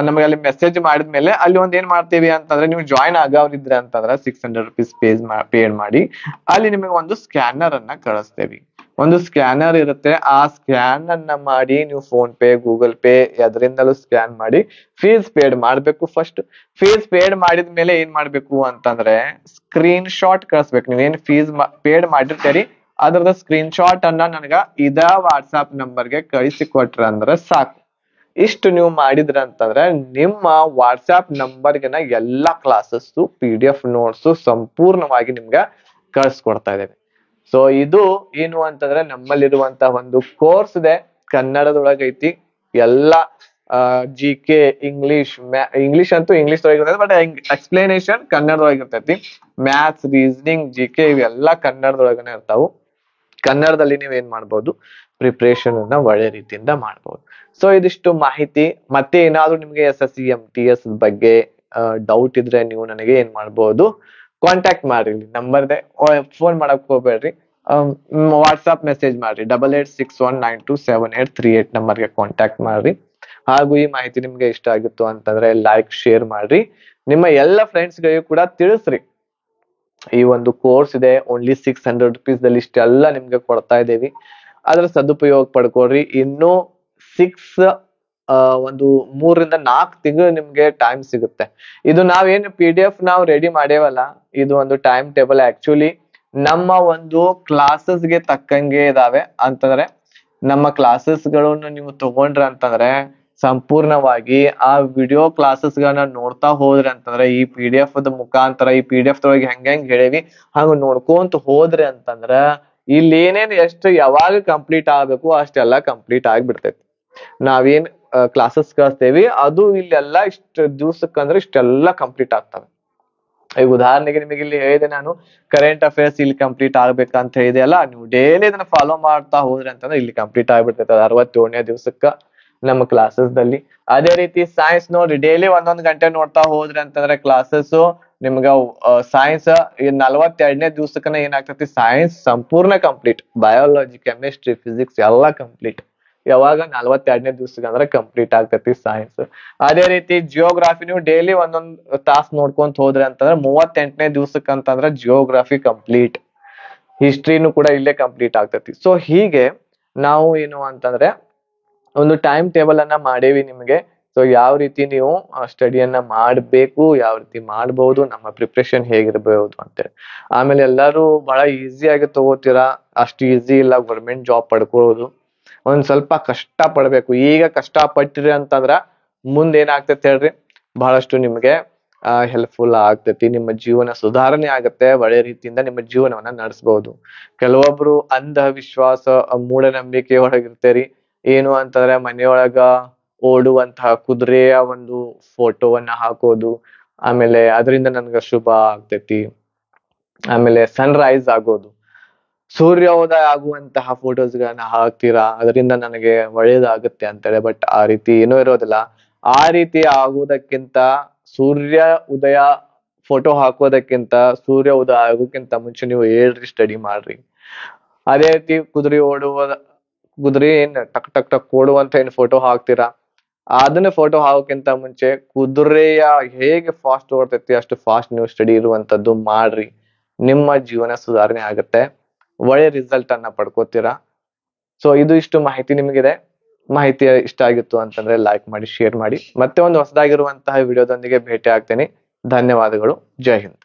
ನಮಗೆ ಅಲ್ಲಿ ಮೆಸೇಜ್ ಮಾಡಿದ್ಮೇಲೆ ಅಲ್ಲಿ ಒಂದ್ ಏನ್ ಮಾಡ್ತೀವಿ ಅಂತಂದ್ರೆ, ನೀವು ಜಾಯ್ನ್ ಆಗವ್ರಿದ್ರೆ ಅಂತಂದ್ರೆ ₹600 ಪೇಡ್ ಮಾಡಿ ಅಲ್ಲಿ ನಿಮಗೆ ಒಂದು ಸ್ಕ್ಯಾನರ್ ಅನ್ನ ಕಳಿಸ್ತೇವೆ. ಒಂದು ಸ್ಕ್ಯಾನರ್ ಇರುತ್ತೆ, ಆ ಸ್ಕ್ಯಾನ್ ಅನ್ನ ಮಾಡಿ ನೀವು ಫೋನ್ ಪೇ, ಗೂಗಲ್ ಪೇ ಅದರಿಂದಲೂ ಸ್ಕ್ಯಾನ್ ಮಾಡಿ ಫೀಸ್ ಪೇಡ್ ಮಾಡ್ಬೇಕು. ಫಸ್ಟ್ ಫೀಸ್ ಪೇಡ್ ಮಾಡಿದ್ಮೇಲೆ ಏನ್ ಮಾಡ್ಬೇಕು ಅಂತಂದ್ರೆ, ಸ್ಕ್ರೀನ್ ಶಾಟ್ ಕಳಿಸ್ಬೇಕು. ನೀವೇನ್ ಫೀಸ್ ಪೇಡ್ ಮಾಡಿರ್ತೀರಿ ಅದ್ರದ ಸ್ಕ್ರೀನ್ ಶಾಟ್ ಅನ್ನ ನನಗ ಇದ ವಾಟ್ಸ್ಆಪ್ ನಂಬರ್ಗೆ ಕಳಿಸಿ ಕೊಟ್ರ ಅಂದ್ರೆ ಸಾಕು. ಇಷ್ಟು ನೀವು ಮಾಡಿದ್ರ ಅಂತಂದ್ರೆ ನಿಮ್ಮ ವಾಟ್ಸ್ಆಪ್ ನಂಬರ್ಗೆನ ಎಲ್ಲಾ ಕ್ಲಾಸಸ್ PDF ನೋಟ್ಸ್ ಸಂಪೂರ್ಣವಾಗಿ ನಿಮ್ಗೆ ಕಳ್ಸಿಕೊಡ್ತಾ ಇದ್ದೇವೆ. ಸೊ ಇದು ಏನು ಅಂತಂದ್ರೆ ನಮ್ಮಲ್ಲಿರುವಂತಹ ಒಂದು ಕೋರ್ಸ್ ಇದೆ, ಕನ್ನಡದೊಳಗೆ ಐತಿ. ಎಲ್ಲ GK, ಇಂಗ್ಲಿಷ್ ಅಂತೂ ಇಂಗ್ಲಿಷ್ ಒಳಗಿರ್ತೈತಿ, ಬಟ್ ಎಕ್ಸ್ಪ್ಲನೇಷನ್ ಕನ್ನಡದೊಳಗಿರ್ತೈತಿ. ಮ್ಯಾಥ್ಸ್, ರೀಸನಿಂಗ್, GK ಇವೆಲ್ಲ ಕನ್ನಡದೊಳಗನೆ ಇರ್ತಾವು. ಕನ್ನಡದಲ್ಲಿ ನೀವ್ ಏನ್ ಮಾಡ್ಬೋದು, ಪ್ರಿಪರೇಷನ್ ಅನ್ನ ಒಳ್ಳೆ ರೀತಿಯಿಂದ ಮಾಡ್ಬೋದು. ಸೊ ಇದಿಷ್ಟು ಮಾಹಿತಿ. ಮತ್ತೆ ಏನಾದ್ರು ನಿಮ್ಗೆ SSC MTS ಬಗ್ಗೆ ಡೌಟ್ ಇದ್ರೆ ನೀವು ನನಗೆ ಏನ್ ಮಾಡ್ಬೋದು, ಕಾಂಟ್ಯಾಕ್ಟ್ ಮಾಡ್ರಿ. ನಂಬರ್ ಇದೆ, ಫೋನ್ ಮಾಡಕ್ ಹೋಗ್ಬೇಡ್ರಿ, ವಾಟ್ಸ್ಆಪ್ ಮೆಸೇಜ್ ಮಾಡ್ರಿ. 8861927838 ನಂಬರ್ಗೆ ಕಾಂಟ್ಯಾಕ್ಟ್ ಮಾಡ್ರಿ. ಹಾಗೂ ಈ ಮಾಹಿತಿ ನಿಮ್ಗೆ ಇಷ್ಟ ಆಗಿತ್ತು ಅಂತಂದ್ರೆ ಲೈಕ್, ಶೇರ್ ಮಾಡ್ರಿ. ನಿಮ್ಮ ಎಲ್ಲ ಫ್ರೆಂಡ್ಸ್ ಗಳಿಗೂ ಕೂಡ ತಿಳಿಸ್ರಿ. ಈ ಒಂದು ಕೋರ್ಸ್ ಇದೆ, ಓನ್ಲಿ ₹600 ಇಷ್ಟೆಲ್ಲ ನಿಮ್ಗೆ ಕೊಡ್ತಾ ಇದ್ದೇವಿ. ಅದ್ರ ಸದುಪಯೋಗ ಪಡ್ಕೊಳ್ರಿ. ಇನ್ನು ಒಂದು 3 ರಿಂದ 4 ತಿಂಗಳು ನಿಮ್ಗೆ ಟೈಮ್ ಸಿಗುತ್ತೆ. ಇದು ನಾವೇನು PDF ನಾವು ರೆಡಿ ಮಾಡೇವಲ್ಲ, ಇದು ಒಂದು ಟೈಮ್ ಟೇಬಲ್. ಆಕ್ಚುಲಿ ನಮ್ಮ ಒಂದು ಕ್ಲಾಸಸ್ಗೆ ತಕ್ಕಂಗೆ ಇದಾವೆ. ಅಂತಂದ್ರೆ ನಮ್ಮ ಕ್ಲಾಸಸ್ಗಳನ್ನು ನೀವು ತಗೊಂಡ್ರ ಅಂತಂದ್ರೆ ಸಂಪೂರ್ಣವಾಗಿ ಆ ವಿಡಿಯೋ ಕ್ಲಾಸಸ್ ಗಳನ್ನ ನೋಡ್ತಾ ಹೋದ್ರೆ ಅಂತಂದ್ರೆ, ಈ PDF ಮುಖಾಂತರ ಈ PDF ಒಳಗೆ ಹೆಂಗ್ ಹೇಳೇವಿ ಹಂಗ ನೋಡ್ಕೊಂತ ಹೋದ್ರೆ ಅಂತಂದ್ರ ಇಲ್ಲಿ ಏನೇನ್ ಎಷ್ಟು ಯಾವಾಗ ಕಂಪ್ಲೀಟ್ ಆಗ್ಬೇಕು ಅಷ್ಟೆಲ್ಲ ಕಂಪ್ಲೀಟ್ ಆಗ್ಬಿಡ್ತೈತಿ. ನಾವೇನ್ ಕ್ಲಾಸಸ್ ಕಳಿಸ್ತೇವಿ ಅದು ಇಲ್ಲೆಲ್ಲ ಇಷ್ಟ ದಿವ್ಸಕ್ಕಂದ್ರೆ ಇಷ್ಟೆಲ್ಲ ಕಂಪ್ಲೀಟ್ ಆಗ್ತವೆ. ಈಗ ಉದಾಹರಣೆಗೆ ನಿಮಗೆ ಇಲ್ಲಿ ಹೇಳಿದೆ ನಾನು, ಕರೆಂಟ್ ಅಫೇರ್ಸ್ ಇಲ್ಲಿ ಕಂಪ್ಲೀಟ್ ಆಗ್ಬೇಕಂತ ಹೇಳಿದೆ ಅಲ್ಲ, ನೀವು ಡೈಲಿ ಇದನ್ನ ಫಾಲೋ ಮಾಡ್ತಾ ಹೋದ್ರೆ ಅಂತಂದ್ರೆ ಇಲ್ಲಿ ಕಂಪ್ಲೀಟ್ ಆಗ್ಬಿಡ್ತೈತೆ 67ನೇ ದಿವ್ಸಕ್ಕ ನಮ್ಮ ಕ್ಲಾಸಸ್ ದಲ್ಲಿ. ಅದೇ ರೀತಿ ಸೈನ್ಸ್ ನೋಡ್ರಿ, ಡೈಲಿ 1 ಗಂಟೆ ನೋಡ್ತಾ ಹೋದ್ರೆ ಅಂತಂದ್ರೆ ಕ್ಲಾಸಸ್ ನಿಮ್ಗ ಸೈನ್ಸ್ 42ನೇ ದಿವ್ಸಕ್ಕನ ಏನಾಗ್ತೈತಿ, ಸೈನ್ಸ್ ಸಂಪೂರ್ಣ ಕಂಪ್ಲೀಟ್. ಬಯಾಲಜಿ, ಕೆಮಿಸ್ಟ್ರಿ, ಫಿಸಿಕ್ಸ್ ಎಲ್ಲ ಕಂಪ್ಲೀಟ್. ಯಾವಾಗ 42ನೇ ದಿವ್ಸಕ್ಕೆ ಅಂದ್ರೆ ಕಂಪ್ಲೀಟ್ ಆಗ್ತೈತಿ ಸೈನ್ಸ್. ಅದೇ ರೀತಿ ಜಿಯೋಗ್ರಾಫಿ ನೀವು ಡೈಲಿ ಒಂದೊಂದ್ ತಾಸ್ ನೋಡ್ಕೊಂತ ಹೋದ್ರಿ ಅಂತಂದ್ರೆ 38ನೇ ದಿವ್ಸಕ್ಕೆ ಅಂತಂದ್ರೆ ಜಿಯೋಗ್ರಾಫಿ ಕಂಪ್ಲೀಟ್. ಹಿಸ್ಟ್ರಿನೂ ಕೂಡ ಇಲ್ಲೇ ಕಂಪ್ಲೀಟ್ ಆಗ್ತೈತಿ. ಸೊ ಹೀಗೆ ನಾವು ಏನು ಅಂತಂದ್ರೆ ಒಂದು ಟೈಮ್ ಟೇಬಲ್ ಅನ್ನ ಮಾಡೇವಿ ನಿಮಗೆ. ಸೊ ಯಾವ ರೀತಿ ನೀವು ಸ್ಟಡಿಯನ್ನ ಮಾಡಬೇಕು, ಯಾವ ರೀತಿ ಮಾಡಬಹುದು, ನಮ್ಮ ಪ್ರಿಪ್ರೇಷನ್ ಹೇಗಿರ್ಬಹುದು ಅಂತೇಳಿ. ಆಮೇಲೆ ಎಲ್ಲರೂ ಬಹಳ ಈಸಿಯಾಗಿ ತಗೋತೀರಾ, ಅಷ್ಟು ಈಸಿ ಇಲ್ಲ ಗೌರ್ಮೆಂಟ್ ಜಾಬ್ ಪಡ್ಕೊಳ್ಳೋದು. ಒಂದ್ ಸ್ವಲ್ಪ ಕಷ್ಟ ಪಡ್ಬೇಕು. ಈಗ ಕಷ್ಟ ಪಟ್ಟಿರಿ ಅಂತಂದ್ರ ಮುಂದೆ ಏನಾಗ್ತೈತಿ ಹೇಳ್ರಿ, ಬಹಳಷ್ಟು ನಿಮ್ಗೆ ಹೆಲ್ಪ್ಫುಲ್ ಆಗ್ತೈತಿ. ನಿಮ್ಮ ಜೀವನ ಸುಧಾರಣೆ ಆಗತ್ತೆ, ಒಳ್ಳೆ ರೀತಿಯಿಂದ ನಿಮ್ಮ ಜೀವನವನ್ನ ನಡೆಸಬಹುದು. ಕೆಲವೊಬ್ರು ಅಂಧವಿಶ್ವಾಸ ಮೂಢನಂಬಿಕೆ ಒಳಗಿರ್ತೇರಿ. ಏನು ಅಂತಂದ್ರೆ ಮನೆಯೊಳಗ ಓಡುವಂತಹ ಕುದುರೆಯ ಒಂದು ಫೋಟೋವನ್ನ ಹಾಕೋದು, ಆಮೇಲೆ ಅದರಿಂದ ನನ್ಗ ಶುಭ ಆಗ್ತೈತಿ. ಆಮೇಲೆ ಸನ್ರೈಸ್ ಆಗೋದು, ಸೂರ್ಯೋದಯ ಆಗುವಂತಹ ಫೋಟೋಸ್ ಗಳನ್ನ ಹಾಕ್ತೀರಾ, ಅದರಿಂದ ನನಗೆ ಒಳ್ಳೇದಾಗುತ್ತೆ ಅಂತೇಳಿ. ಬಟ್ ಆ ರೀತಿ ಏನೂ ಇರೋದಿಲ್ಲ. ಆ ರೀತಿ ಆಗುವುದಕ್ಕಿಂತ ಸೂರ್ಯ ಉದಯ ಫೋಟೋ ಹಾಕೋದಕ್ಕಿಂತ ಸೂರ್ಯ ಉದಯ ಆಗೋಕ್ಕಿಂತ ಮುಂಚೆ ನೀವು ಹೇಳ್ರಿ ಸ್ಟಡಿ ಮಾಡ್ರಿ. ಅದೇ ರೀತಿ ಕುದುರೆ ಏನ್ ಟಕ್ ಟಕ್ ಟಕ್ ಓಡುವಂತ ಏನ್ ಫೋಟೋ ಹಾಕ್ತೀರಾ, ಅದನ್ನ ಫೋಟೋ ಹಾಕೋಕ್ಕಿಂತ ಮುಂಚೆ ಕುದುರೆಯ ಹೇಗೆ ಫಾಸ್ಟ್ ಓಡ್ತೈತಿ ಅಷ್ಟು ಫಾಸ್ಟ್ ನೀವು ಸ್ಟಡಿ ಇರುವಂತದ್ದು ಮಾಡ್ರಿ. ನಿಮ್ಮ ಜೀವನ ಸುಧಾರಣೆ ಆಗುತ್ತೆ, ಒಳ್ಳೆ ರಿಸಲ್ಟ್ ಅನ್ನ ಪಡ್ಕೋತೀರಾ. ಸೊ ಇಷ್ಟು ಮಾಹಿತಿ ನಿಮಗಿದೆ. ಮಾಹಿತಿ ಇಷ್ಟ ಆಗಿತ್ತು ಅಂತಂದ್ರೆ ಲೈಕ್ ಮಾಡಿ, ಶೇರ್ ಮಾಡಿ. ಮತ್ತೆ ಒಂದು ಹೊಸದಾಗಿರುವಂತಹ ವಿಡಿಯೋದೊಂದಿಗೆ ಭೇಟಿ ಆಗ್ತೇನೆ. ಧನ್ಯವಾದಗಳು. ಜೈ ಹಿಂದ್.